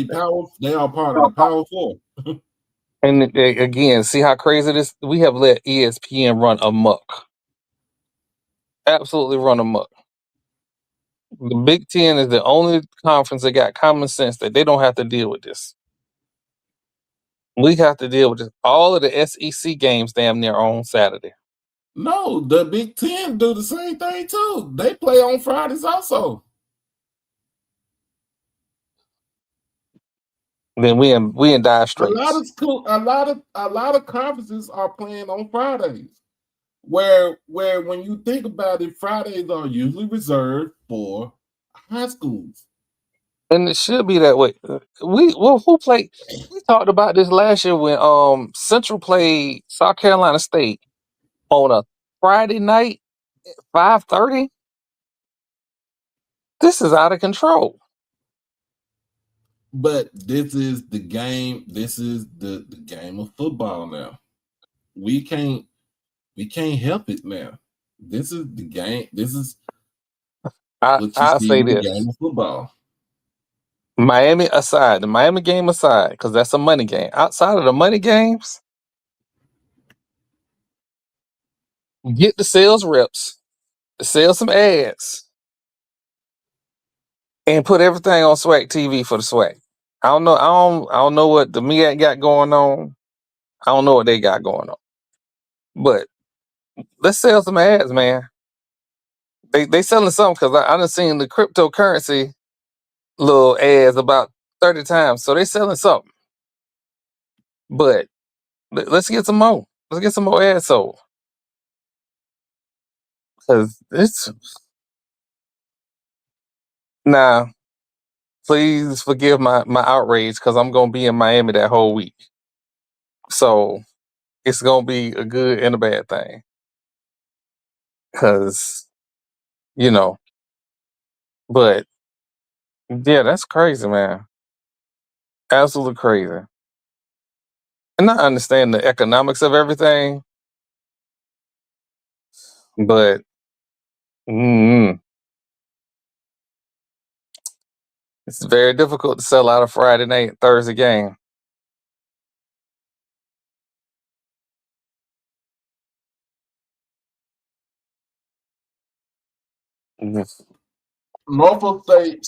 They are part of the Power 4. And again, see how crazy it is? We have let ESPN run amok. Absolutely run amok. The Big 10 is the only conference that got common sense that they don't have to deal with this. We have to deal with this. All of the SEC games damn near on Saturday. No, the Big Ten do the same thing too. They play on Fridays also. Then we in dire A lot straits. of school, a lot of conferences are playing on Fridays. Where when you think about it, Fridays are usually reserved for high schools. And it should be that way. Who played? We talked about this last year when Central played South Carolina State on a Friday night, 5:30. This is out of control. But this is the game. This is the game of football now. We can't help it now. This is the game. This is what you I see say in the this. game of football. Miami aside, the Miami game aside, because that's a money game. Outside of the money games, get the sales reps, sell some ads, and put everything on Swag TV for the swag. I don't know. I don't know what the MEAC got going on. I don't know what they got going on. But let's sell some ads, man. They selling something because I done seen the cryptocurrency little ads about 30 times. So they selling something. But let's get some more. Let's get some more ads sold. Cause it's now, please forgive my outrage because I'm gonna be in Miami that whole week. So it's gonna be a good and a bad thing. Cause, you know, but yeah, that's crazy, man. Absolutely crazy. And I understand the economics of everything, but mm, it's very difficult to sell out a Friday night, Thursday game. Mhm. Norfolk State.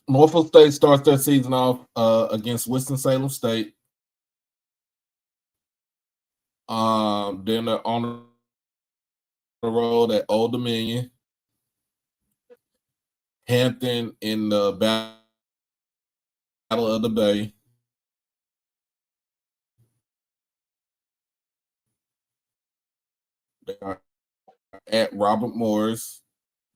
Norfolk State starts their season off against Winston-Salem State. Then they're on the road at Old Dominion, Hampton in the Battle of the Bay. They are at Robert Morris.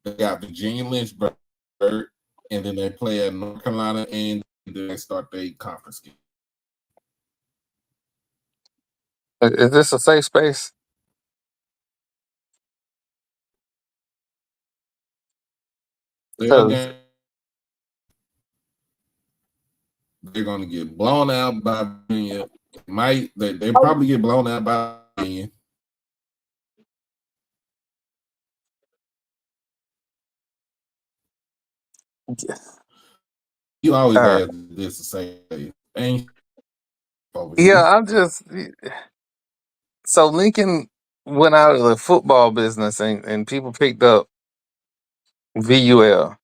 They got Virginia Lynchburg, and then they play at North Carolina, and then they start their conference game. Is this a safe space? Their Because game, they're going to get blown out by Virginia. They probably get blown out by Virginia. You always have this to say, ain't over yeah, here. I'm just so Lincoln went out of the football business and people picked up VUL.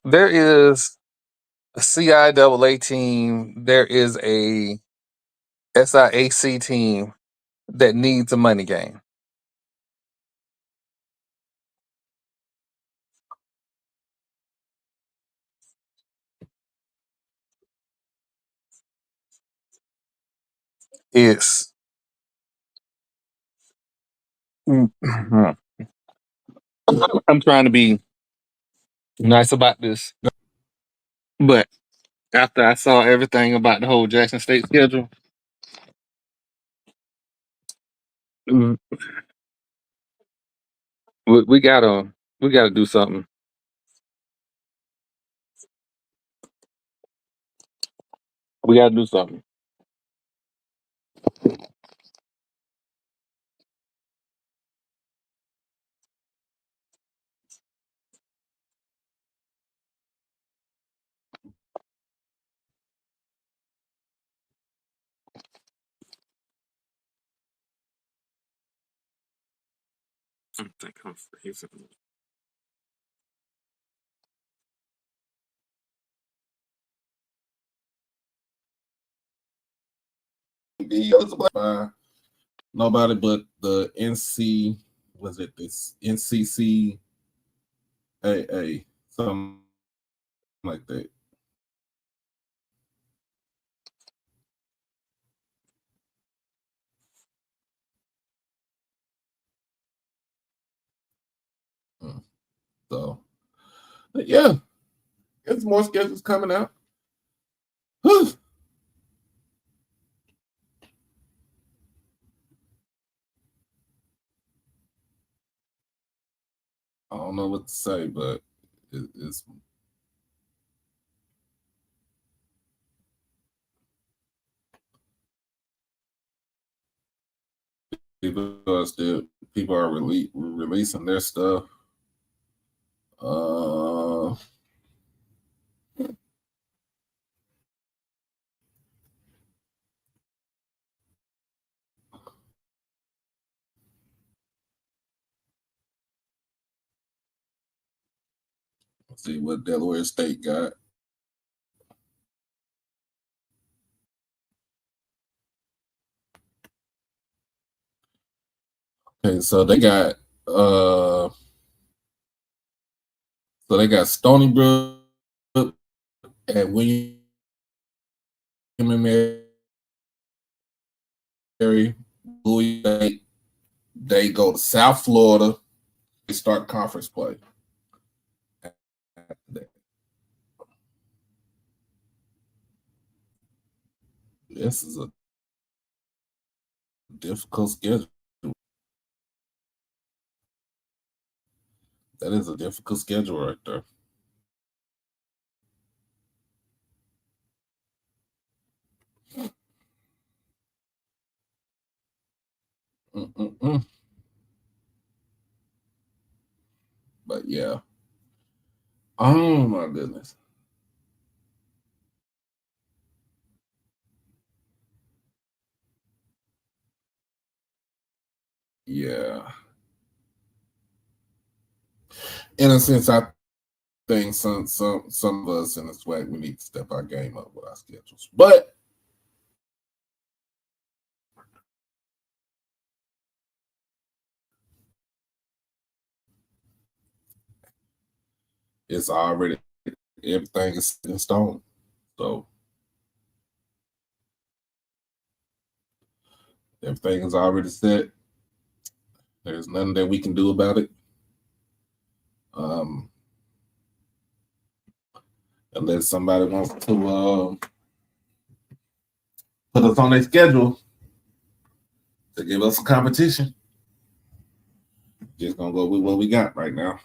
There is a CIAA team. There is a SIAC team that needs a money game. It's I'm trying to be nice about this, but after I saw everything about the whole Jackson State schedule, mm, we gotta do something. We gotta do something. I think I'm freezing. by nobody but the NC. Was it this NCCAA? Something like that. So, but yeah, there's more schedules coming out. Whew. I don't know what to say, but it's people are releasing their stuff. Let's see what Delaware State got. Okay, so they got Stony Brook at William and Mary, Louis State. They go to South Florida. They start conference play. This is a difficult schedule. That is a difficult schedule right there. But yeah. Oh my goodness. Yeah. In a sense, I think some of us in the SWAC, we need to step our game up with our schedules. But it's already, everything is in stone. So everything is already set. There's nothing that we can do about it. Unless somebody wants to put us on their schedule to give us a competition. Just gonna go with what we got right now.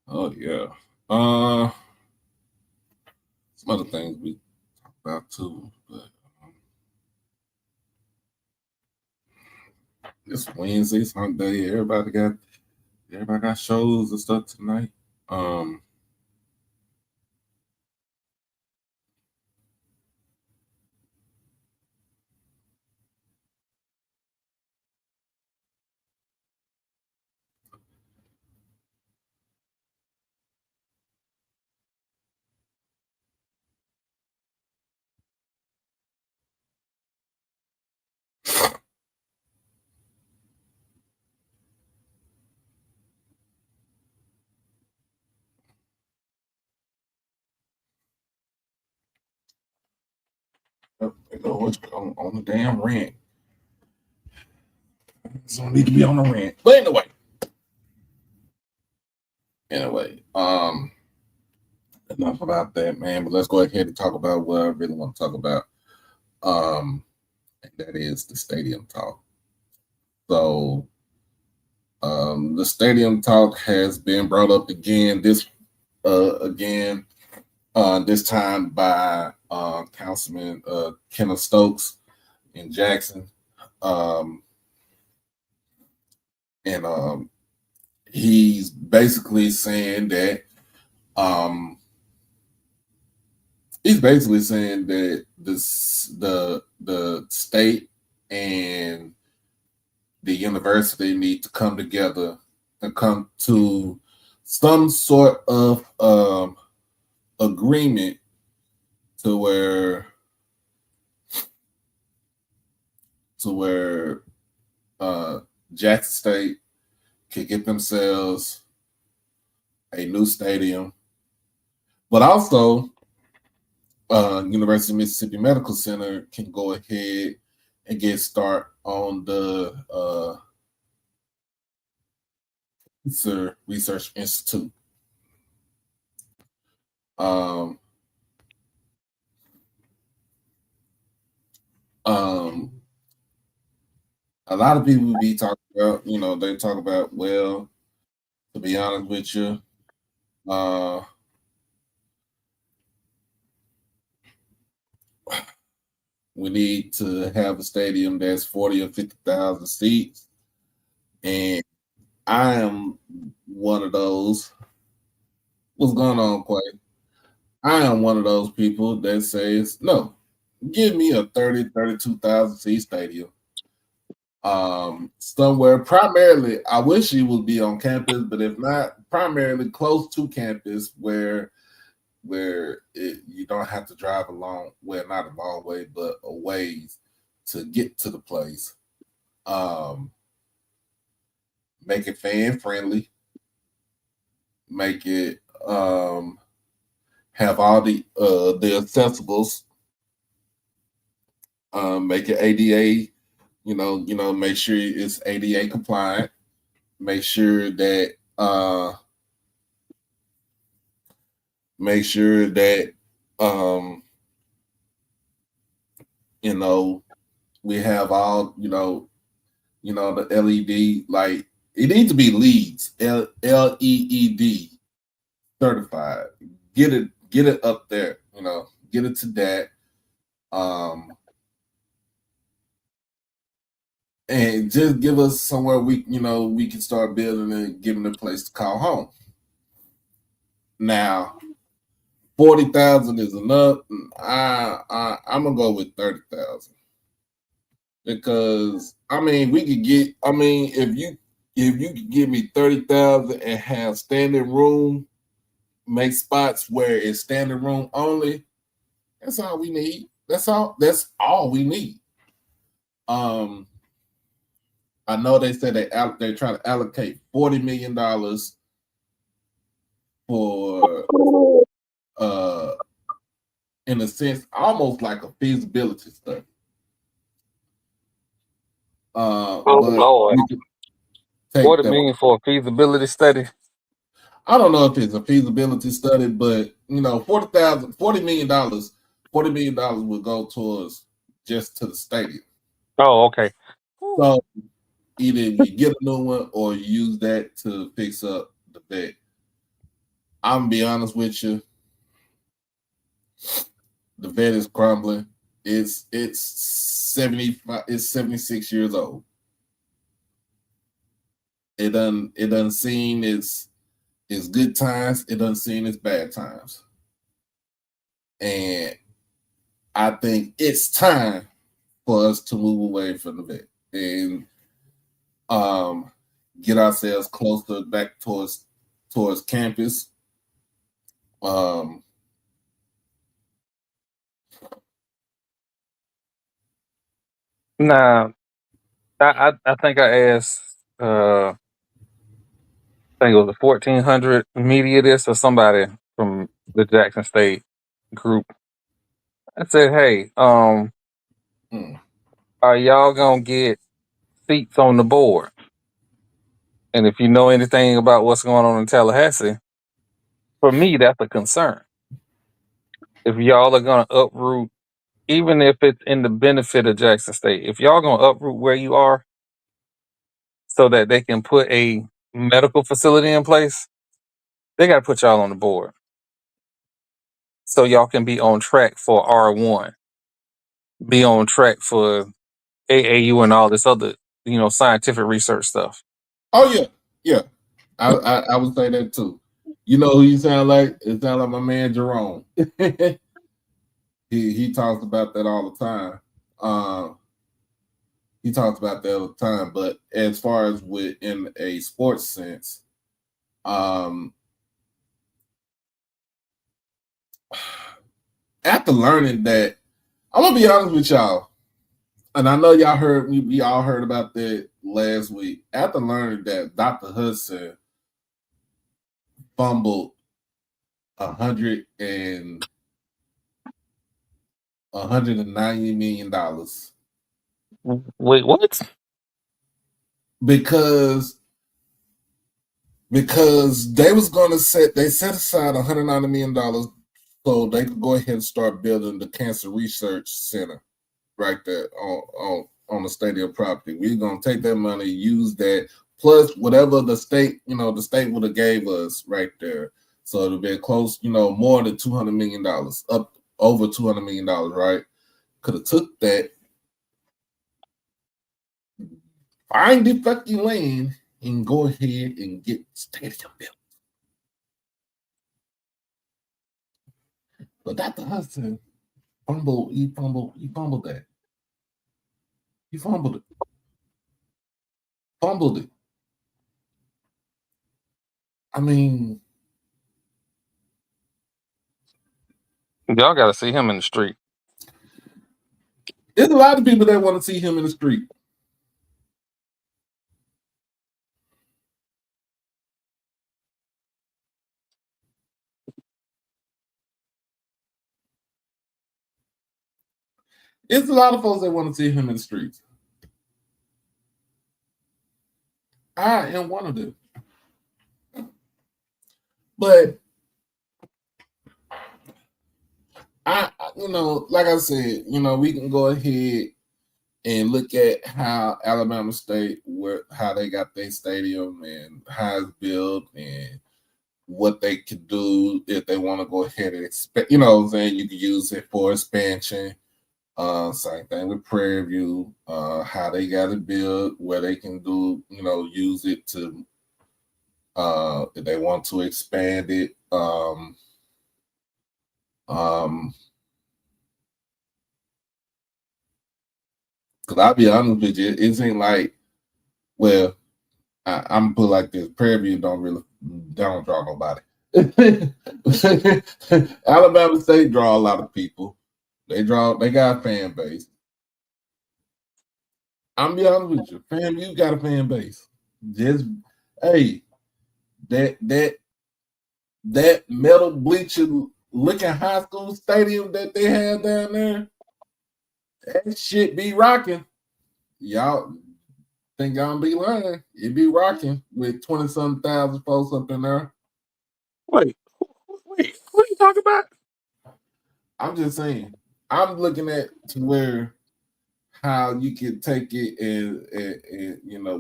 Oh yeah. Some other things we talk about too, but it's Wednesday, it's hump day. Everybody got shows and stuff tonight. On the damn rant. It's don't need to be on the rant. But anyway, enough about that, man. But let's go ahead and talk about what I really want to talk about. And that is the stadium talk. So the stadium talk has been brought up again this time by Councilman Kenneth Stokes in Jackson. And he's basically saying that He's basically saying that the state and the university need to come together and come to some sort of agreement to where Jackson State can get themselves a new stadium, but also University of Mississippi Medical Center can go ahead and get start on the Research Institute. A lot of people be talking about, they talk about, well, to be honest with you, we need to have a stadium that's 40 or 50,000 seats. And I am one of those. What's going on, Quay? I am one of those people that says, no, give me a 30, 32,000 seat stadium. Somewhere primarily, I wish it would be on campus, but if not, primarily close to campus where you don't have to drive a long, well, not a long way, but a ways to get to the place. Make it fan friendly. Make it have all the accessibles. Make it ADA. Make sure it's ADA compliant. Make sure that we have all the LED, like it needs to be LEED, LEED certified. Get it up there, get it to that. And just give us somewhere we can start building and giving a place to call home. Now, 40,000 is enough. I'm gonna go with 30,000 because we could get. If you could give me 30,000 and have standing room, make spots where it's standing room only. That's all we need. That's all we need. I know they said they're trying to allocate $40 million for, in a sense, almost like a feasibility study. Lord. $40 million for a feasibility study? I don't know if it's a feasibility study, but $40 million would go towards just to the stadium. Oh, okay. So either you get a new one or you use that to fix up the vet. I'm gonna be honest with you. The vet is crumbling. It's 75. It's 76 years old. It doesn't seem it's good times. It doesn't seem it's bad times. And I think it's time for us to move away from the vet and get ourselves closer back towards campus. Nah, I think I asked. I think it was the 1400 media this or somebody from the Jackson State group. I said, "Hey, are y'all gonna get seats on the board? And if you know anything about what's going on in Tallahassee, for me, that's a concern. If y'all are gonna uproot, even if it's in the benefit of Jackson State, if y'all gonna uproot where you are so that they can put a medical facility in place, they got to put y'all on the board so y'all can be on track for R1, be on track for AAU and all this other, scientific research stuff." Oh yeah. I would say that too. You know who you sound like? It sound like my man Jerome. He talks about that all the time. He talks about that all the time. But as far as within a sports sense, after learning that, I'm gonna be honest with y'all, and I know y'all heard we all heard about that last week. After learning that Dr. Hudson fumbled $190 million Wait, what? because they was gonna set aside $190 million so they could go ahead and start building the cancer research center right there on the stadium property. We're gonna take that money, use that, plus whatever the state would have gave us right there. So it'll be close, more than $200 million, up over $200 million, right? Could have took that, find the fucking land, and go ahead and get stadium built. But Dr. Hudson he fumbled that. He fumbled it. Fumbled it. I mean, Y'all got to see him in the street. there's a lot of people that want to see him in the street. It's a lot of folks that want to see him in the streets. I am one of them. But like I said, we can go ahead and look at how Alabama State, how they got their stadium and how it's built and what they could do if they want to go ahead and expand. You know what I'm saying? You could use it for expansion. Same thing with Prairie View, how they got it built, where they can do, use it to, if they want to expand it. Because I'll be honest with you, it ain't like, well, I'm gonna put it like this: Prairie View don't draw nobody. Alabama State draw a lot of people. They got a fan base. I'm be honest with you, FAMU got a fan base. Just hey, that metal bleacher looking high school stadium that they had down there, that shit be rocking. Y'all think y'all be lying? It be rocking with 20-some thousand folks up in there. Wait, what are you talking about? I'm just saying. I'm looking at to where how you can take it and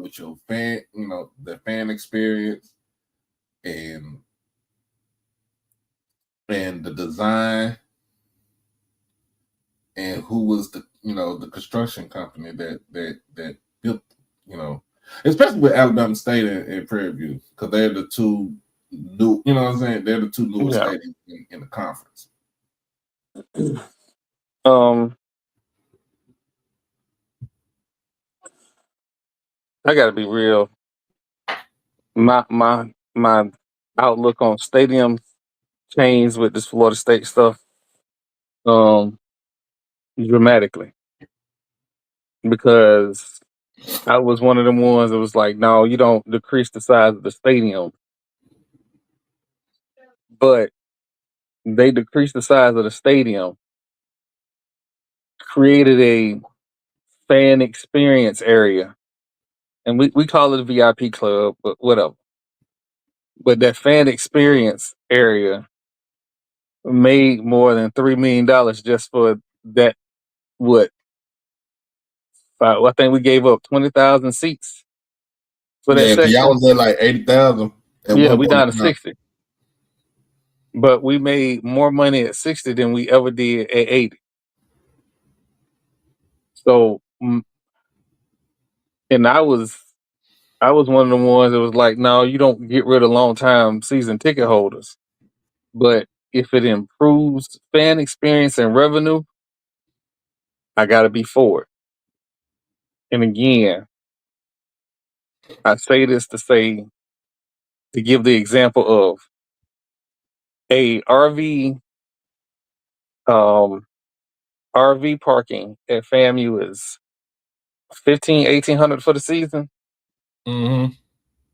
with your fan, the fan experience and the design and who was the construction company that built, especially with Alabama State and Prairie View, because they're the two new, what I'm saying? They're the two newest stadiums in the conference. I gotta be real. My outlook on stadium changed with this Florida State stuff dramatically, because I was one of them ones that was like, no, you don't decrease the size of the stadium, but they decreased the size of the stadium, created a fan experience area, and we call it a VIP club, but whatever. But that fan experience area made more than $3 million just for that. What? I think we gave up 20,000 seats for that section. Y'all was at like 80,000. Yeah, we down to 60. But we made more money at 60 than we ever did at 80. So, and I was one of the ones that was like, no, you don't get rid of long time season ticket holders. But if it improves fan experience and revenue, I gotta be for it. And again, I say this to give the example of a um, RV parking at FAMU is 1,800 for the season. Mm-hmm.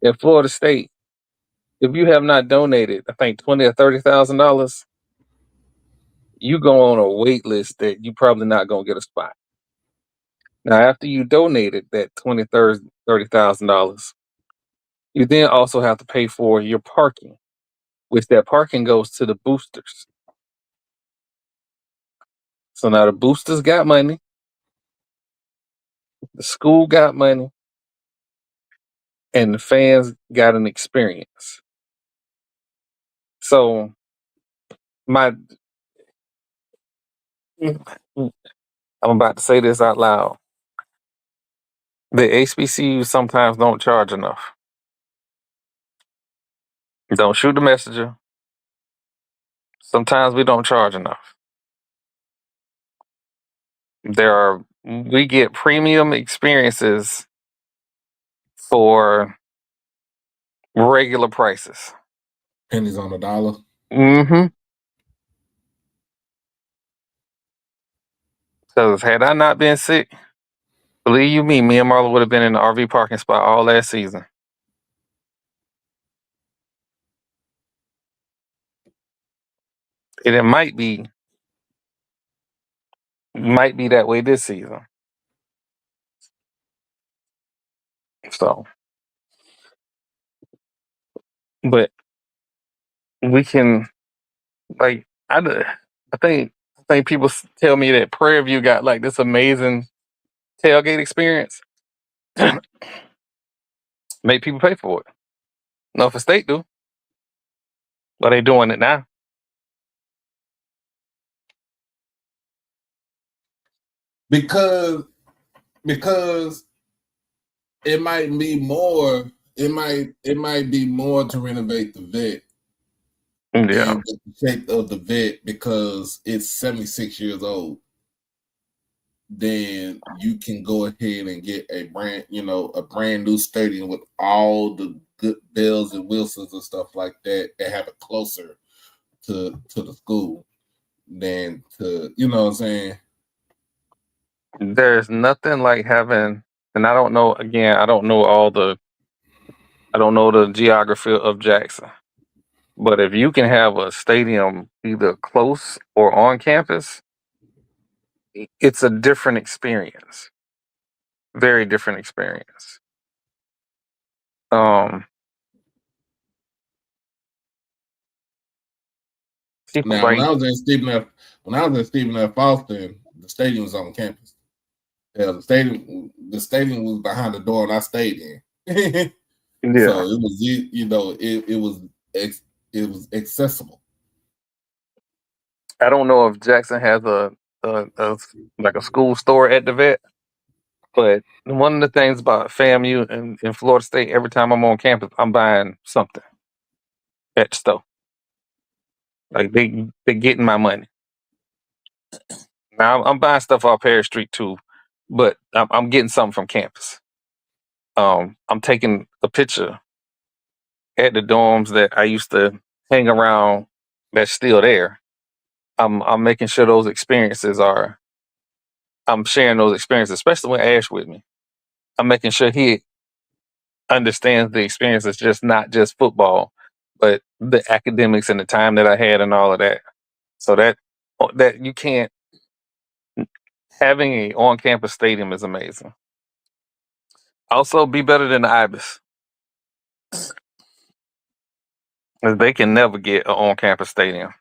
At Florida State, if you have not donated, I think $20,000 or $30,000, you go on a wait list that you probably not gonna get a spot. Now, after you donated that $30,000, you then also have to pay for your parking, which that parking goes to the boosters. So now the boosters got money, the school got money, and the fans got an experience. So my I'm about to say this out loud. The HBCU sometimes don't charge enough. Don't shoot the messenger. Sometimes we don't charge enough. We get premium experiences for regular prices. Pennies on the dollar. Mm-hmm. Because had I not been sick, believe you me and Marla would have been in the RV parking spot all last season. And it might be that way this season. So, but we can like I think people tell me that Prairie View got like this amazing tailgate experience. Make people pay for it. Norfolk State do, but they doing it now. Because it might be more. It might be more to renovate the vet Yeah, and the shape of the vet because it's 76 years old. Then you can go ahead and get a brand new stadium with all the good bells and whistles and stuff like that have it closer to the school than to what I'm saying. there's nothing like having, and I don't know. Again, I don't know the geography of Jackson. But if you can have a stadium either close or on campus, it's a different experience. Very different experience. Um, people Now, when like I was in Stephen F. Austin, the stadium was on campus. Yeah, the stadium was behind the door, and I stayed in. yeah. So it was, it was accessible. I don't know if Jackson has a like a school store at the vet, but one of the things about FAMU and in Florida State, every time I'm on campus, I'm buying something at the store. Like they getting my money. Now I'm buying stuff off Perry Street too, but I'm getting something from campus. I'm taking a picture at the dorms that I used to hang around that's still there. I'm making sure those experiences are. I'm sharing those experiences, especially with Ash with me. I'm making sure he understands the experience is just not just football, but the academics and the time that I had and all of that. So that you can't having a on campus stadium is amazing. Also, be better than the Ibis. 'Cause they can never get an on campus stadium.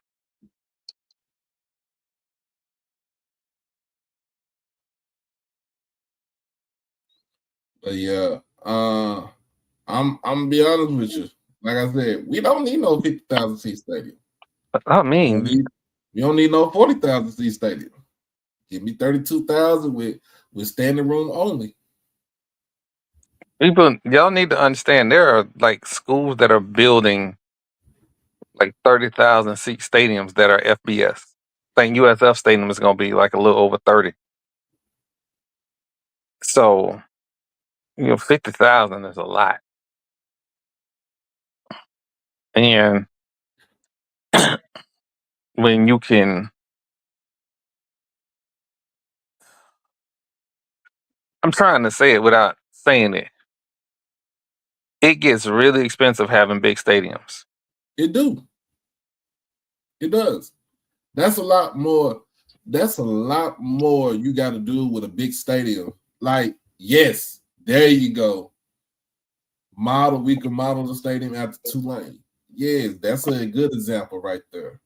But yeah, I'm gonna be honest with you. Like I said, we don't need no 50,000 seat stadium. I mean, We don't need no 40,000 seat stadium. Give me 32,000 with standing room only. y'all need to understand there are like schools that are building like 30,000 seat stadiums that are FBS. I think USF Stadium is going to be like a little over 30. So, 50,000 is a lot. And when you can, I'm trying to say it without saying it, it gets really expensive having big stadiums. It do. It does. That's a lot more. That's a lot more you got to do with a big stadium. Like, yes, there you go. We can model the stadium after Tulane. Yes, that's a good example right there.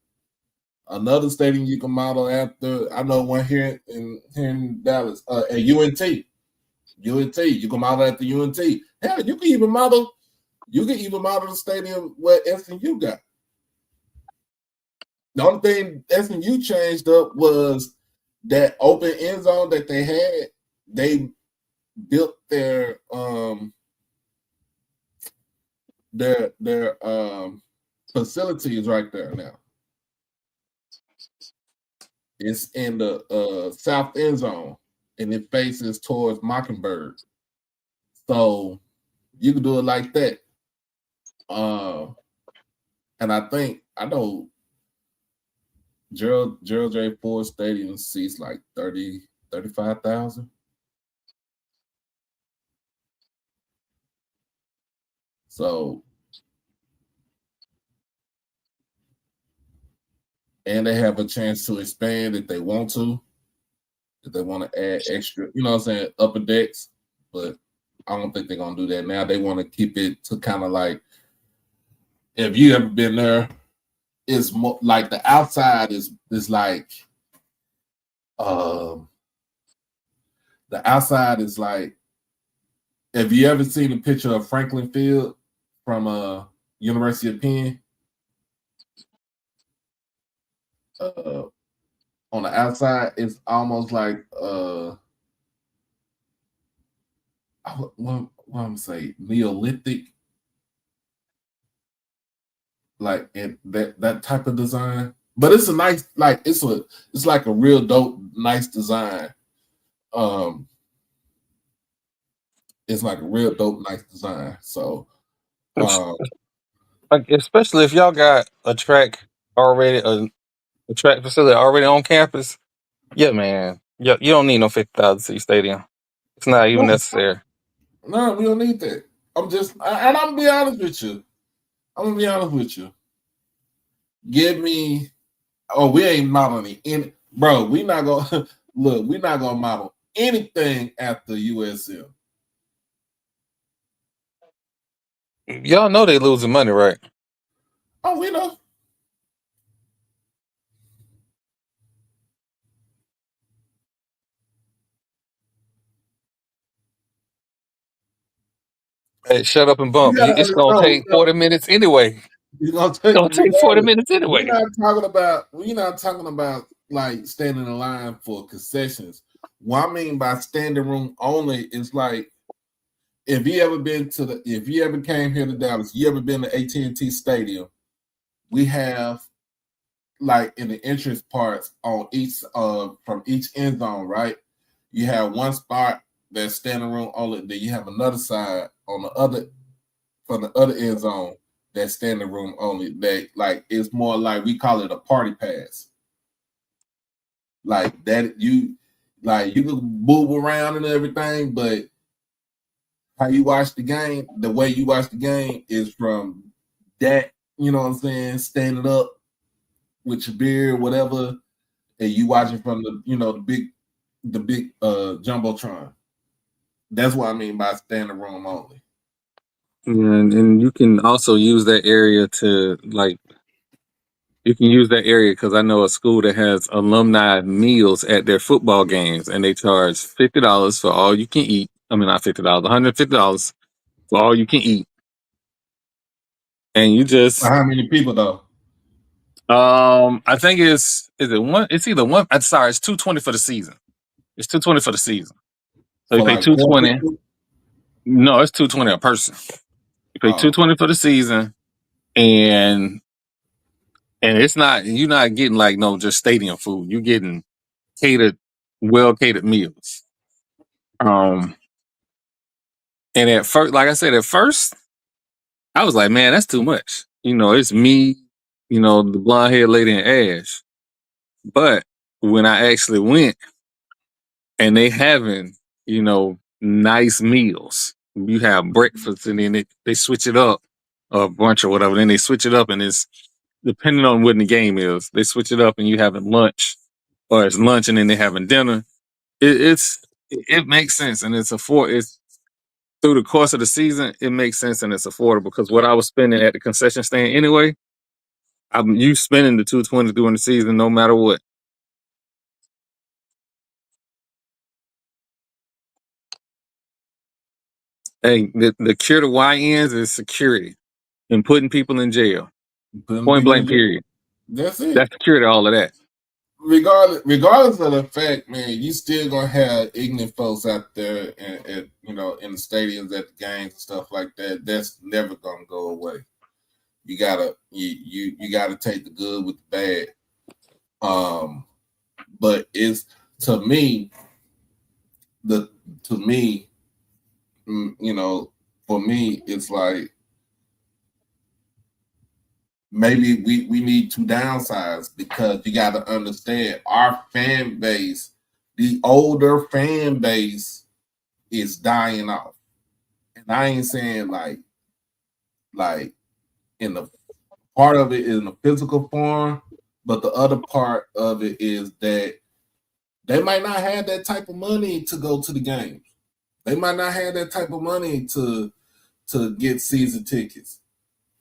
Another stadium you can model after, I know one here in Dallas, at UNT. UNT, you can model after UNT. Hell, you can even model the stadium where SMU got. The only thing SMU changed up was that open end zone that they had. They built their facilities right there now. It's in the south end zone, and it faces towards Mockingbird. So you can do it like that. And I know Gerald J. Ford Stadium seats like 35,000. So, and they have a chance to expand if they want to. If they want to add extra, you know what I'm saying, upper decks. But I don't think they're going to do that now. They want to keep it to kind of like, if you ever been there, it's more like the outside is like, the outside is like, have you ever seen a picture of Franklin Field from University of Penn? On the outside, it's almost like what I'm gonna say, Neolithic, like in that type of design. But it's a nice, like it's like a real dope, nice design. It's like a real dope, nice design. So, like, especially if y'all got a track already, a track facility already on campus. Yeah, man. Yeah, you don't need no 50,000 seat stadium. It's not even necessary. No, we don't need that. I'm gonna be honest with you. Give me. Oh, we ain't modeling any, bro. We not gonna look. We not gonna model anything after USM. Y'all know they losing money, right? Oh, we know. Hey, shut up and bump. It's gonna take 40 minutes anyway. It's gonna take 40 minutes anyway. We're not talking about like standing in line for concessions. What I mean by standing room only is like, if you ever came here to Dallas, you ever been to AT&T Stadium, we have like in the entrance parts on each from each end zone, right? You have one spot that's standing room only, then you have another side on the other from the other end zone that's standing room only. That like it's more like, we call it a party pass. Like that you can move around and everything, but how you watch the game, the way you watch the game is from that, you know what I'm saying, standing up with your beer, whatever, and you watching from the big jumbotron. That's what I mean by standing room only. And you can also use that area because I know a school that has alumni meals at their football games, and they charge $50 for all you can eat. I mean, not $50, $150 for all you can eat. And you just, How many people though? I think is it one? It's either one. I'm sorry, it's $220 for the season. It's $220 for the season. So you pay like $220. No, it's $220 a person. You pay $220 for the season, and And you're not getting like no just stadium food. You're getting catered, well catered meals. Um, and at first, like I said, at first I was like, man, that's too much. It's me, the blonde haired lady and Ash. But when I actually went and they having, nice meals, you have breakfast and then they switch it up, or brunch or whatever. Then they switch it up and it's depending on what the game is, they switch it up and you having lunch, or it's lunch and then they having dinner. It makes sense and it's through the course of the season, it makes sense and it's affordable because what I was spending at the concession stand anyway, I'm you spending the 220 during the season no matter what. Hey, the cure to YNs is security and putting people in jail. Putting Point people blank in jail. period. That's it. That's the cure to all of that. Regardless of the fact, man, you still gonna have ignorant folks out there, and in the stadiums, at the games, and stuff like that. That's never gonna go away. You gotta take the good with the bad. But it's to me, to me, for me, it's like maybe we need to downsize because you got to understand our fan base, the older fan base is dying off. And I ain't saying like in the part of it is in the physical form, but the other part of it is that they might not have that type of money to go to the games. They might not have that type of money to get season tickets.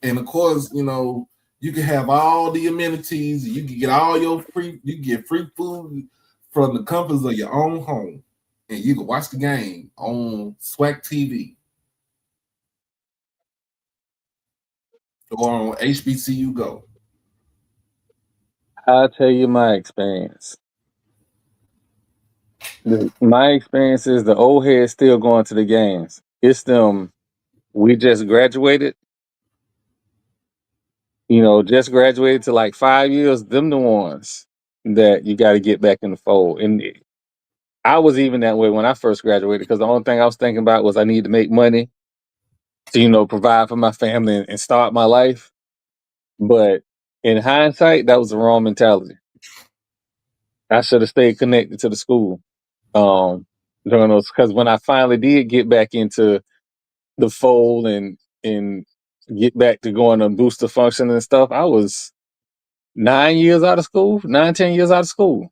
And of course, you can have all the amenities. You can get all your you can get free food from the comforts of your own home. And you can watch the game on SWAC TV or on HBCU Go. I'll tell you my experience. My experience is the old heads still going to the games. It's them. We just graduated. Just graduated to like 5 years. Them the ones that you got to get back in the fold. And I was even that way when I first graduated because the only thing I was thinking about was I need to make money to provide for my family and start my life. But in hindsight, that was the wrong mentality. I should have stayed connected to the school during those because when I finally did get back into the fold and get back to going to booster function and stuff, I was 9 years out of school, 9, 10 years out of school.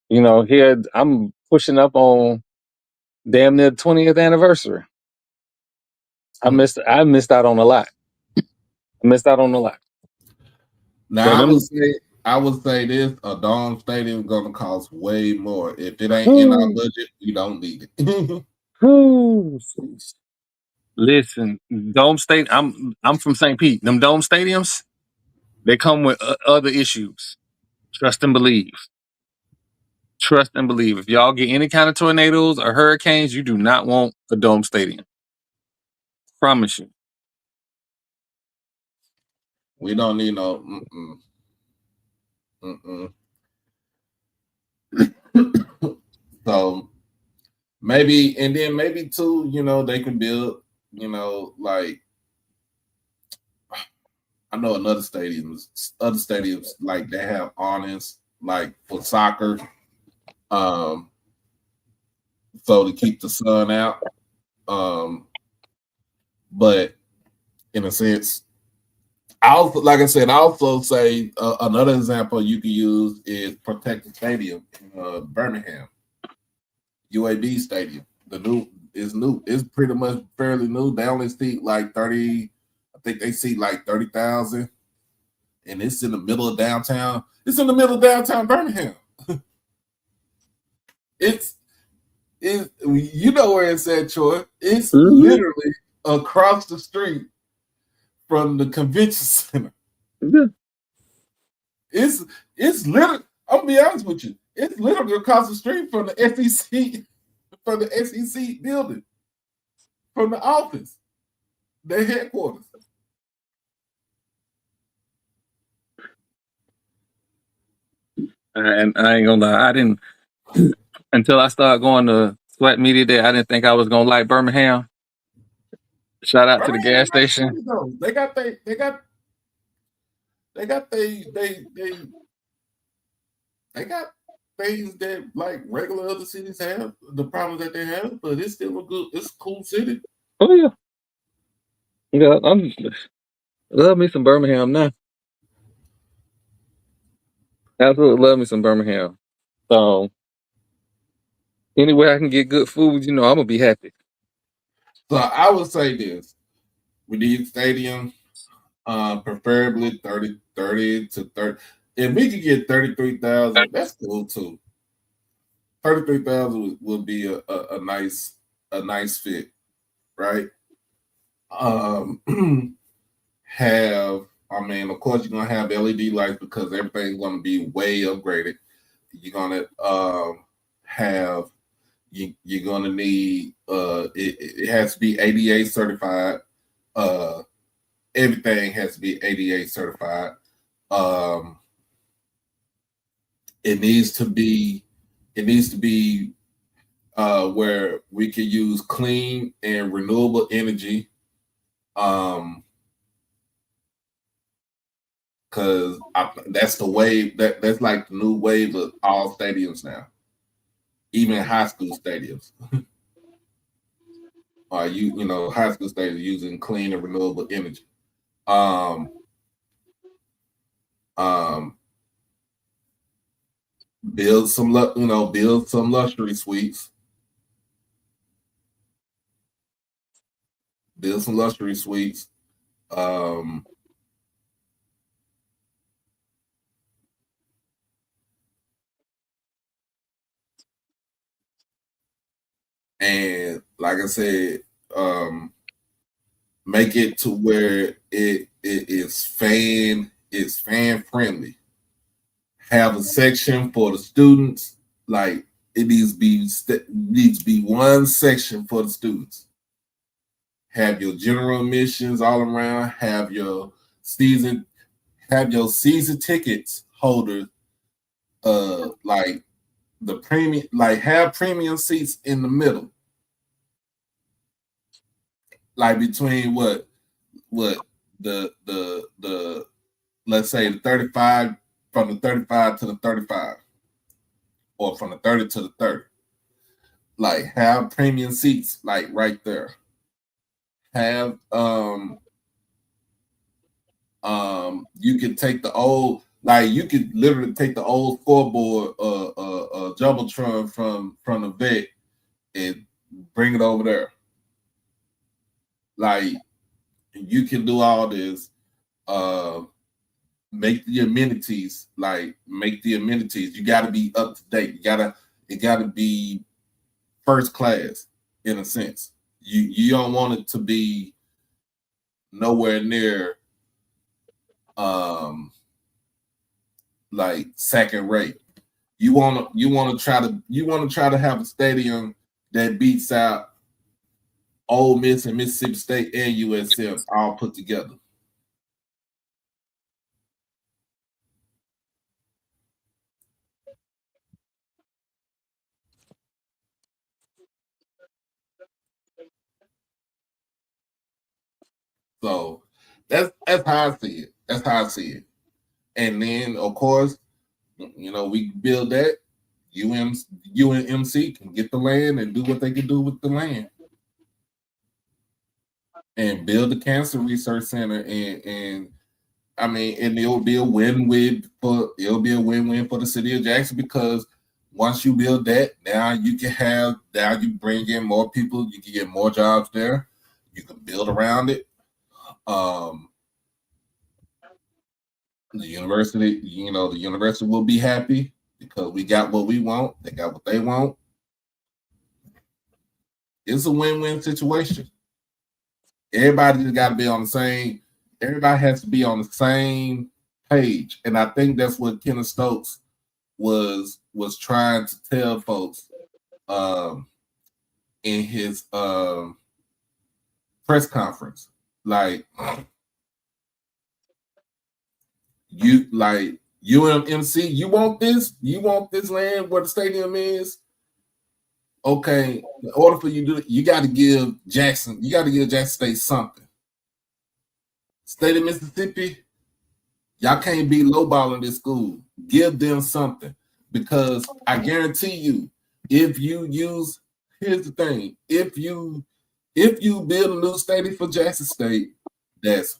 Here I'm pushing up on damn near 20th anniversary. I missed out on a lot. I missed out on a lot. So Now I would say this: a dome stadium is gonna cost way more. If it ain't in our budget, we don't need it. Listen, dome state. I'm from St. Pete. Them dome stadiums, they come with other issues. Trust and believe. Trust and believe. If y'all get any kind of tornadoes or hurricanes, you do not want a dome stadium. Promise you. We don't need no. So maybe, and then maybe too, they can build, like I know other stadiums like they have awnings like for soccer, so to keep the sun out. But in a sense, I also say another example you can use is Protected Stadium in Birmingham, UAB Stadium. The new is new. It's pretty much fairly new. They only seat like 30. I think they seat like 30,000, and it's in the middle of downtown. It's in the middle of downtown Birmingham. It's you know where it's at, Troy. It's literally across the street from the convention center. Yeah. It's literally. I'm gonna be honest with you. It's literally across the street from the SEC building, from the office, their headquarters. And I ain't gonna lie, I didn't until I started going to Sweat Media Day. I didn't think I was gonna like Birmingham. Shout out to the Birmingham gas got station. cities though. They got things that like regular other cities have, the problems that they have, but it's still it's a cool city. Oh yeah, yeah. Love me some Birmingham now. Absolutely love me some Birmingham. So anywhere I can get good food, I'm gonna be happy. So I would say this. We need stadium, preferably 30 to 30. If we could get 33,000, that's cool too. 33,000 would be a nice fit, right? Of course, you're gonna have LED lights because everything's gonna be way upgraded. You're gonna have you're gonna need it has to be ADA certified. Everything has to be ADA certified. It needs to be where we can use clean and renewable energy. Because that's the wave that's like the new wave of all stadiums now, even high school stadiums. High school stadiums using clean and renewable energy. Build some luxury suites. Build some luxury suites. And like I said, make it to where it's fan friendly. Have a section for the students. Like it needs to be one section for the students. Have your general admissions all around. Have your season tickets holders. Like the premium, like have premium seats in the middle. Like between what the let's say the 35, from the 35 to the 35, or from the 30 to the 30. Like have premium seats like right there. Have you could take the old, like you could literally take the old scoreboard jumbotron from the vet and bring it over there. Like you can do all this. Make the amenities. You got to be up to date. It got to be first class in a sense. You don't want it to be nowhere near like second rate. You want to try to have a stadium that beats out Ole Miss and Mississippi State and USF all put together. So that's how I see it. That's how I see it. And then of course, we build that. UNMC can get the land and do what they can do with the land. And build the cancer research center, and it'll be a win-win for the city of Jackson, because once you build that, now you bring in more people, you can get more jobs there, you can build around it. The university will be happy because we got what we want, they got what they want. It's a win-win situation. Everybody has to be on the same page. And I think that's what Kenneth Stokes was trying to tell folks in his press conference. Like UMMC, you want this? You want this land where the stadium is? Okay, in order for you to do it, you got to give Jackson State something. State of Mississippi, y'all can't be lowballing this school. Give them something. Because I guarantee you, here's the thing, if you build a new stadium for Jackson State, that's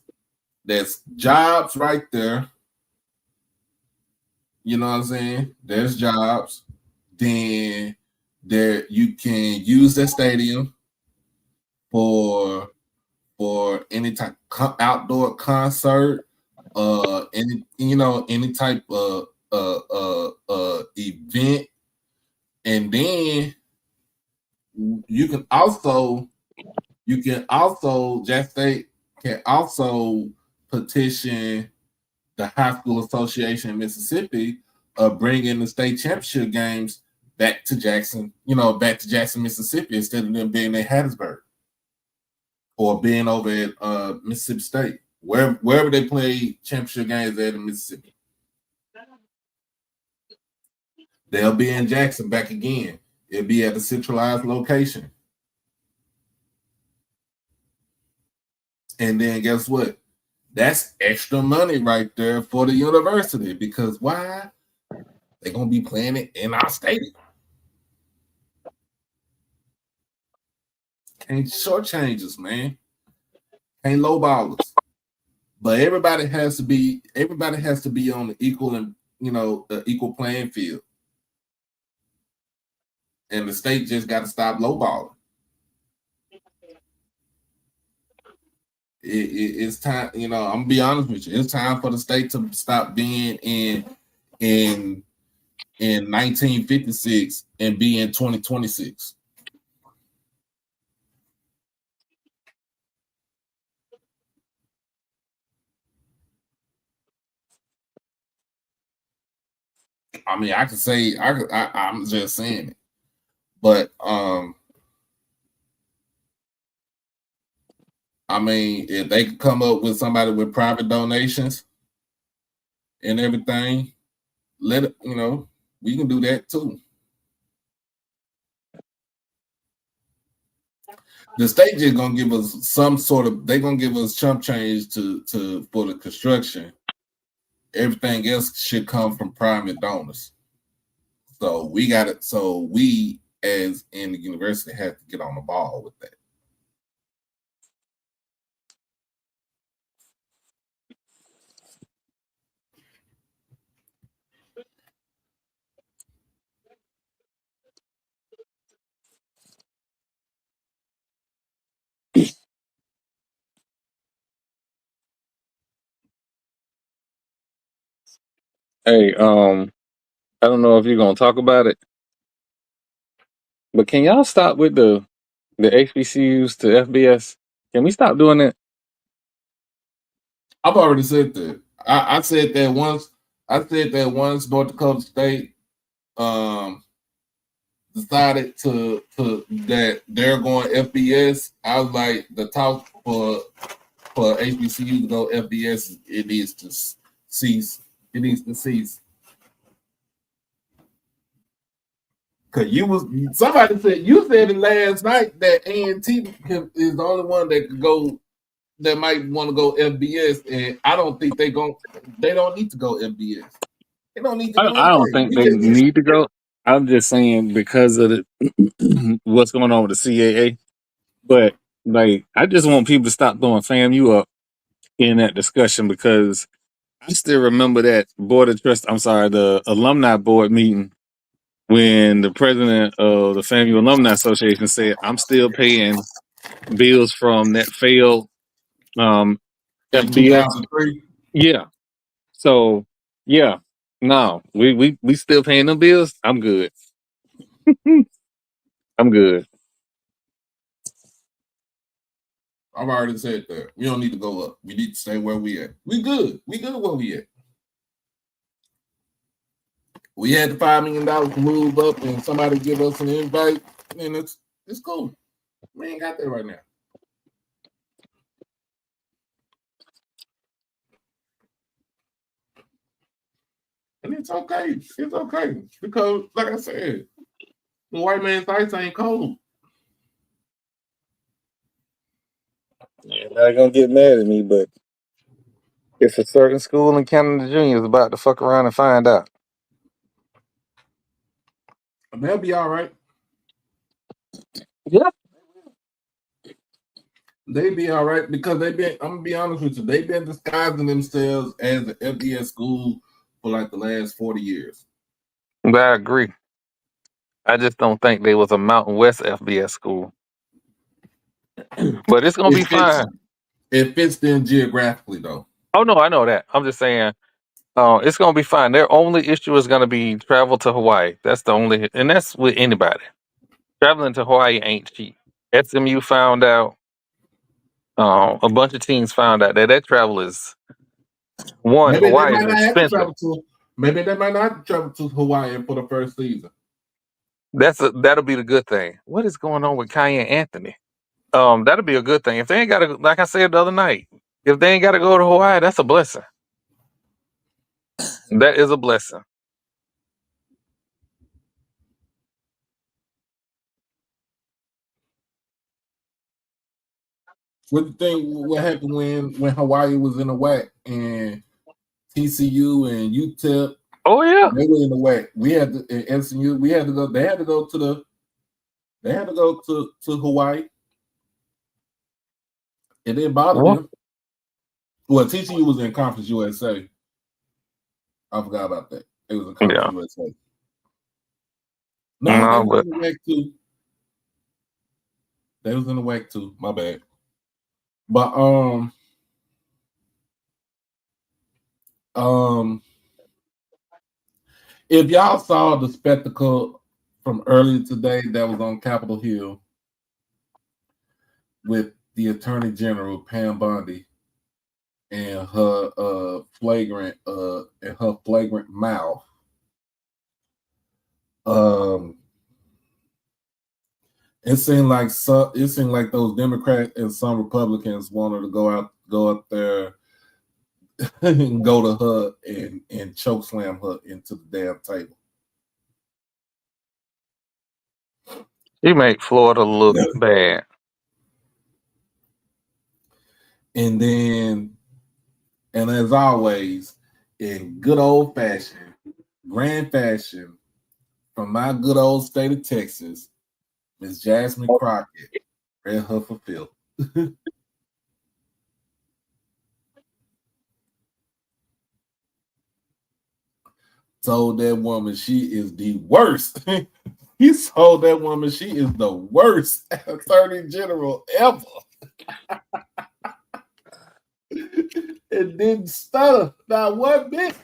jobs right there. You know what I'm saying? There's jobs. Then there you can use that stadium for any type of outdoor concert, any type of event, and then you can also Jack State can also petition the High School Association in Mississippi bringing the state championship games back to Jackson, Mississippi, instead of them being in Hattiesburg or being over at Mississippi State, wherever they play championship games at in Mississippi. They'll be in Jackson back again. It'll be at a centralized location. And then guess what? That's extra money right there for the university, because why? They're going to be playing it in our stadium. Can't shortchange us, man. Can't lowball us. But everybody has to be on the equal and equal playing field. And the state just got to stop lowballing. It's time, I'm gonna be honest with you. It's time for the state to stop being in 1956 and be in 2026. I mean, I can say I'm just saying it, but I mean, if they could come up with somebody with private donations and everything, we can do that too. The state just gonna give us they're gonna give us chump change for the construction. Everything else should come from private donors. So we got it. So we, as in the university, have to get on the ball with that. Hey, I don't know if you're gonna talk about it, but can y'all stop with the HBCUs to FBS? Can we stop doing that? I've already said that. I said that once. I said that once North Dakota State decided to that they're going FBS. I was like, the talk for HBCU to go FBS, it needs to cease. It needs to cease. Cause somebody said it last night that A&T is the only one that could go, that might want to go FBS, and I don't think they don't need to go FBS. They don't need to go. I don't think they need to go. I'm just saying because of what's going on with the CAA. But like, I just want people to stop throwing FAMU up in that discussion, because I still remember that the alumni board meeting when the president of the FAMU Alumni Association said, "I'm still paying bills from that failed FBS." 2003. Yeah. So yeah, no, we still paying them bills. I'm good. I'm good. I've already said that. We don't need to go up. We need to stay where we at. We good. We good where we at. We had the $5 million to move up, and somebody give us an invite, and it's cool. We ain't got that right now. And it's okay. It's okay. Because, like I said, the white man's ice ain't cold. Yeah, they're gonna get mad at me, but it's a certain school in Canada Junior is about to fuck around and find out. They'll be all right. Yeah. They be all right because they been. I'm gonna be honest with you. They've been disguising themselves as an FBS school for like the last 40 years. But I agree. I just don't think they was a Mountain West FBS school. But it's gonna be It fits. fine. It fits them geographically though. Oh no, I know that. I'm just saying, it's gonna be fine. Their only issue is gonna be travel to Hawaii. That's the only, and that's with anybody. Traveling to Hawaii ain't cheap. SMU found out. A bunch of teams found out that travel is one. Maybe they Hawaii might is not have to expensive. travel to. Maybe they might not have to travel to Hawaii for the first season. That'll be the good thing. What is going on with Kanye and Anthony? That'll be a good thing. If they ain't got to, like I said the other night, if they ain't got to go to Hawaii, that's a blessing. That is a blessing. What do you think? What happened when Hawaii was in the whack and TCU and UTEP? Oh yeah. They were in the whack. We had to in SMU. We had to go. They had to go to the. They had to go to Hawaii. It didn't bother What? them. Well, TCU was in Conference USA. I forgot about that. It was in Conference Yeah. USA. No, they No, was but in the whack too. They was in the whack too. My bad. But if y'all saw the spectacle from earlier today that was on Capitol Hill with the Attorney General Pam Bondi and her flagrant mouth, it seemed like those Democrats and some Republicans wanted to go up there and go to her and choke slam her into the damn table. he make Florida look bad. And then, and as always, in good old fashion, grand fashion, from my good old state of Texas, Miss Jasmine Crockett read her for Phil. Told that woman she is the worst. He told that woman she is the worst attorney general ever. It didn't stutter. Not one bit.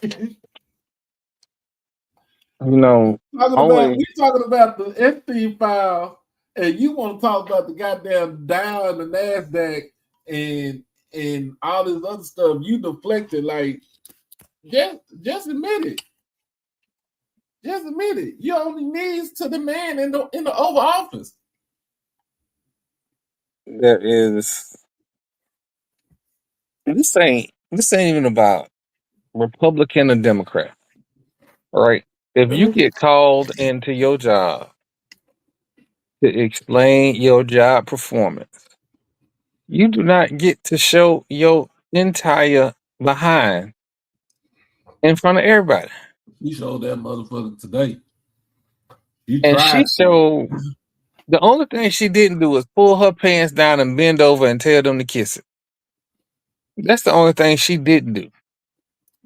You know, We only talking about the FP file, and you want to talk about the goddamn Dow and the NASDAQ and all this other stuff. You deflected like just admit it. Just admit it. You only needs to the man in the Oval Office. there is. This ain't even about Republican or Democrat. All right. If you get called into your job to explain your job performance, you do not get to show your entire behind in front of everybody. You showed that motherfucker today. You And she tried to. showed the only thing she didn't do was pull her pants down and bend over and tell them to kiss it. That's the only thing she didn't do.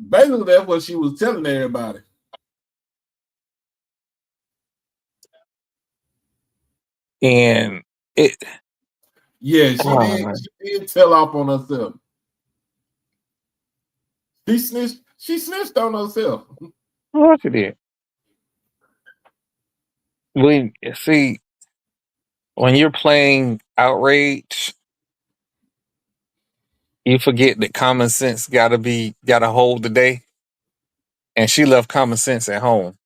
Basically, that's what she was telling everybody. And it Yeah, oh, she did tell off on herself. She snitched on herself. what you did. We see when you're playing outrage, you forget that common sense gotta hold the day. And she left common sense at home.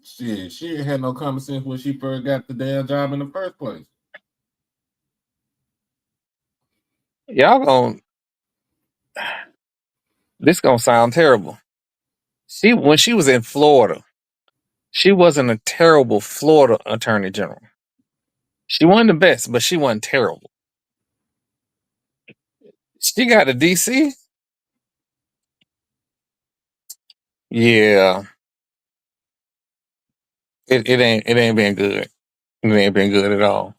Shit, she ain't had no common sense when she first got the damn job in the first place. Y'all gon' this gonna sound terrible. When she was in Florida, she wasn't a terrible Florida attorney general. She wasn't the best, but she wasn't terrible. She got to DC. Yeah, it ain't been good. It ain't been good at all.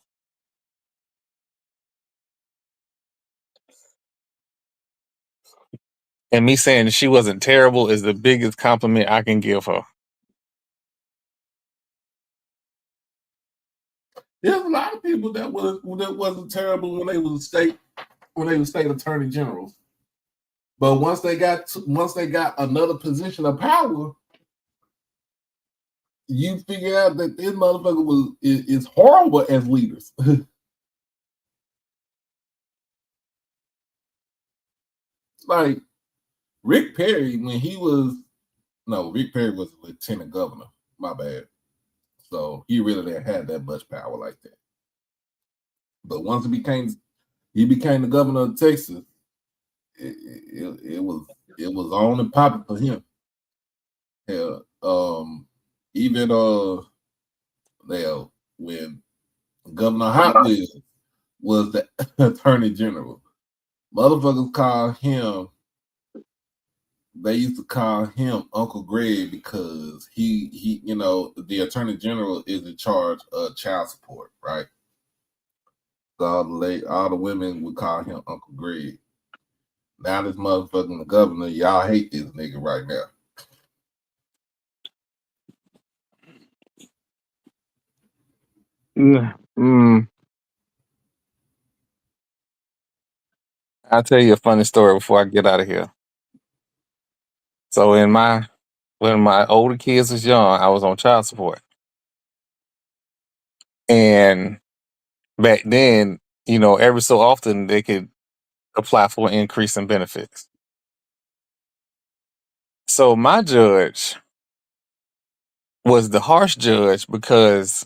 And me saying that she wasn't terrible is the biggest compliment I can give her. There's a lot of people that wasn't terrible when they was state attorney generals. But once they got another position of power, you figure out that this motherfucker is horrible as leaders. Like Rick Perry, Rick Perry was lieutenant governor. My bad. So he really didn't have that much power like that. But once he became the governor of Texas, it was on and popping for him. Hell, even when Governor Hot Wheels was the attorney general, motherfuckers call him. They used to call him Uncle Greg because he the attorney general is in charge of child support, right? So all the women would call him Uncle Greg. Now this motherfucking governor, y'all hate this nigga right now. I'll tell you a funny story before I get out of here. So when my older kids was young, I was on child support. And back then, every so often they could apply for an increase in benefits. So my judge was the harsh judge because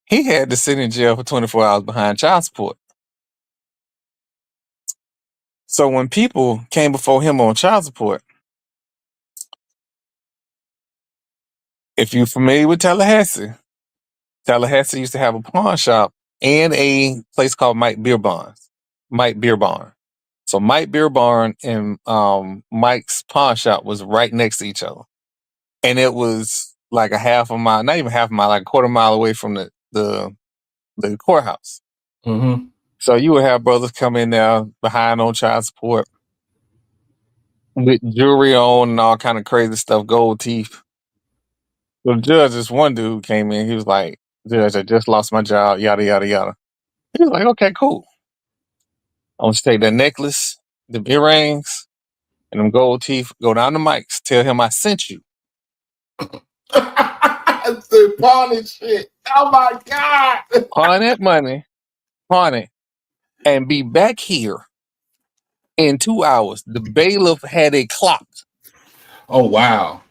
he had to sit in jail for 24 hours behind child support. So when people came before him on child support, if you're familiar with Tallahassee used to have a pawn shop and a place called Mike Beer Barn. So Mike Beer Barn and Mike's pawn shop was right next to each other. And it was like a half a mile, not even half a mile, like a quarter mile away from the courthouse. Mm-hmm. So you would have brothers come in there behind on child support with jewelry on and all kind of crazy stuff, gold teeth. The judge, this one dude came in, he was like, "Judge, I just lost my job, yada, yada, yada." He was like, "Okay, cool. I want you to take that necklace, the earrings, and them gold teeth, go down to Mike's, tell him I sent you. The pawn and shit. Oh my God. Pawn that money, pawn it, and be back here in 2 hours." The bailiff had it clocked. Oh wow.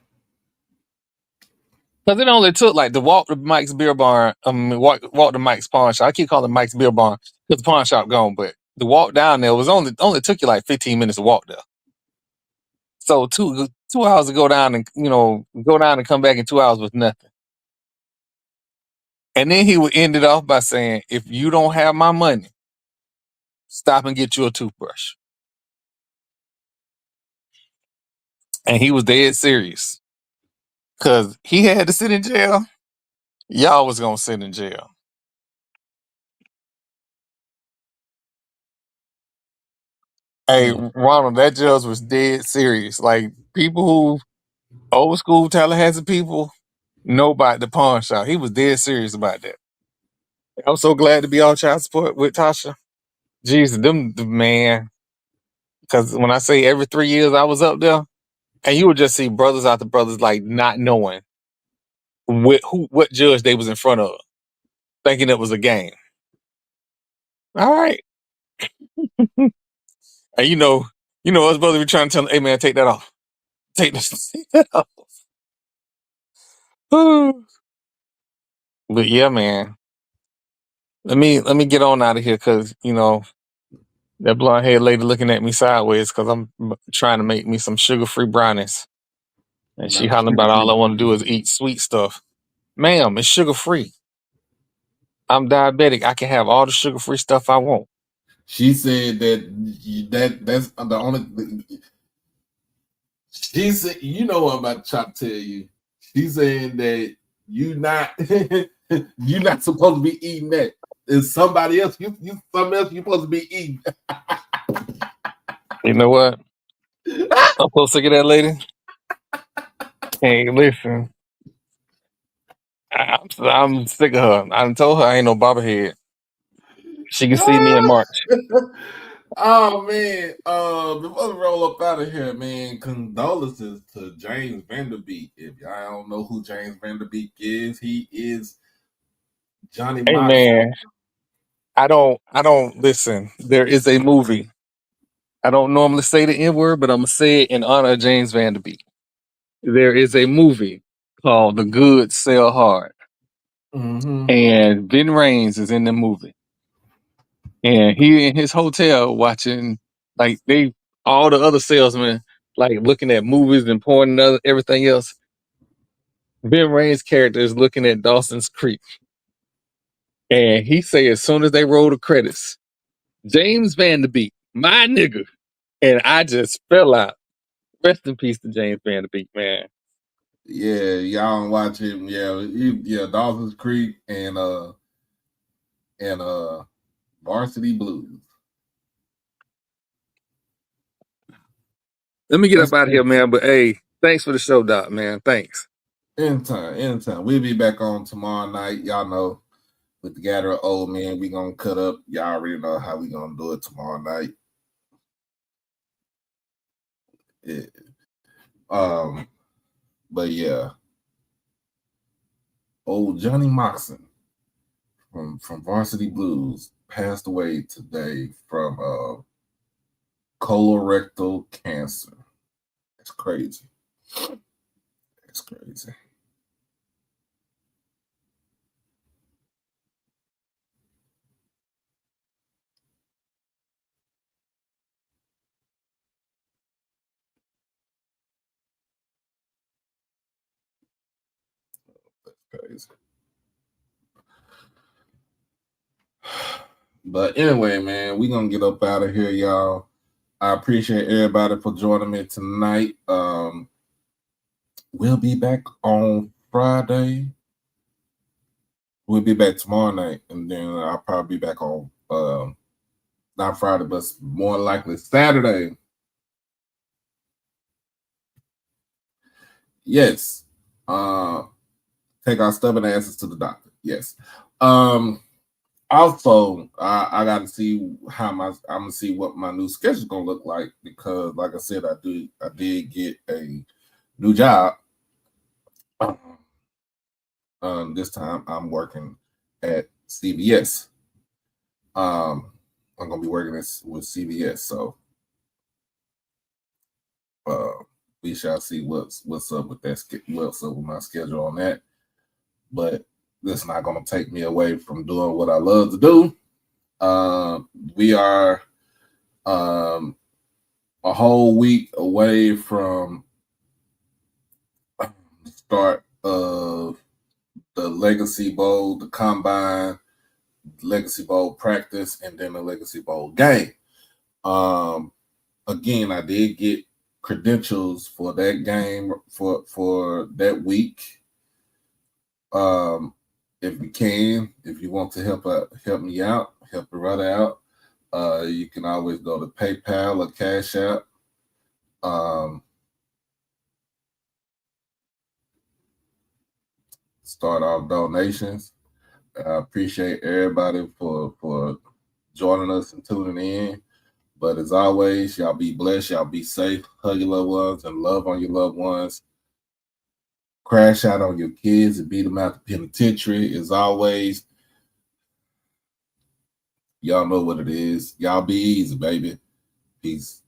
Because it only took like to walk to Mike's Beer Barn, walk to Mike's pawn shop. I keep calling it Mike's Beer Barn because the pawn shop gone, but the walk down there was only took you like 15 minutes to walk there. So 2 hours to go down and come back in 2 hours was nothing. And then he would end it off by saying, "If you don't have my money, stop and get you a toothbrush." And he was dead serious. Because he had to sit in jail. Y'all was going to sit in jail. Hey, Ronald, that judge was dead serious. Like, people who, old school Tallahassee people, know about the pawn shop. He was dead serious about that. I'm so glad to be on child support with Tasha. Jesus, man. Because when I say every 3 years I was up there, and you would just see brothers after brothers, like, not knowing what judge they was in front of, thinking it was a game. All right. And us brothers be trying to tell them, "Hey man, take that off. Take that off." But yeah, man. Let me get on out of here because that blonde haired lady looking at me sideways because I'm trying to make me some sugar-free brownies. And she hollering about all I want to do is eat sweet stuff. Ma'am, it's sugar free. I'm diabetic. I can have all the sugar free stuff I want. She said that's the only. She said, you know what I'm about to try to tell you. She's saying that you're not supposed to be eating that. It's somebody else. Something else you're supposed to be eating. You know what? I'm so sick of that lady. Hey, listen. I'm sick of her. I done told her I ain't no bobblehead. She can see me in March. Oh man, before we roll up out of here, man, condolences to James Vanderbeek. If y'all don't know who James Vanderbeek is, he is Johnny Hey Moxley. man, I don't listen. There is a movie. I don't normally say the N word, but I'm gonna say it in honor of James Vanderbeek. There is a movie called The Good Sell Hard, Mm-hmm. and Ben Raines is in the movie, and he in his hotel watching like they all the other salesmen like looking at movies and porn and everything else. Ben Raines' character is looking at Dawson's Creek, and he say as soon as they roll the credits, James Vanderbeek, my nigga, and I just fell out. Rest in peace to James Vanderbeek, man. Yeah, y'all watch him. Yeah, Dawson's Creek and Varsity Blues. Let me get up out of here, man. But hey, thanks for the show, Doc, man. Thanks. Anytime. We'll be back on tomorrow night. Y'all know with the Gather of Old Men, we gonna cut up. Y'all already know how we gonna do it tomorrow night. But yeah, old Johnny Moxon from Varsity Blues passed away today from colorectal cancer. It's crazy. It's crazy. Crazy. But anyway, man, we're gonna get up out of here, y'all. I appreciate everybody for joining me tonight. We'll be back on Friday. We'll be back tomorrow night, and then I'll probably be back on not Friday, but more likely Saturday. Yes. Take our stubborn asses to the doctor. Yes. Also, I got to see I'm gonna see what my new schedule is gonna look like, because, like I said, I did get a new job. This time I'm working at CVS. I'm gonna be working with CVS, so we shall see what's up with that. What's up with my schedule on that? But it's not gonna take me away from doing what I love to do. We are a whole week away from the start of the Legacy Bowl, the Combine, Legacy Bowl practice, and then the Legacy Bowl game. Again, I did get credentials for that game for that week. If you want to help me out, help a brother out, you can always go to PayPal or Cash App. Start off donations. I appreciate everybody for joining us and tuning in. But as always, y'all be blessed, y'all be safe, hug your loved ones and love on your loved ones. Crash out on your kids and beat them out the penitentiary. As always, y'all know what it is. Y'all be easy, baby. Peace.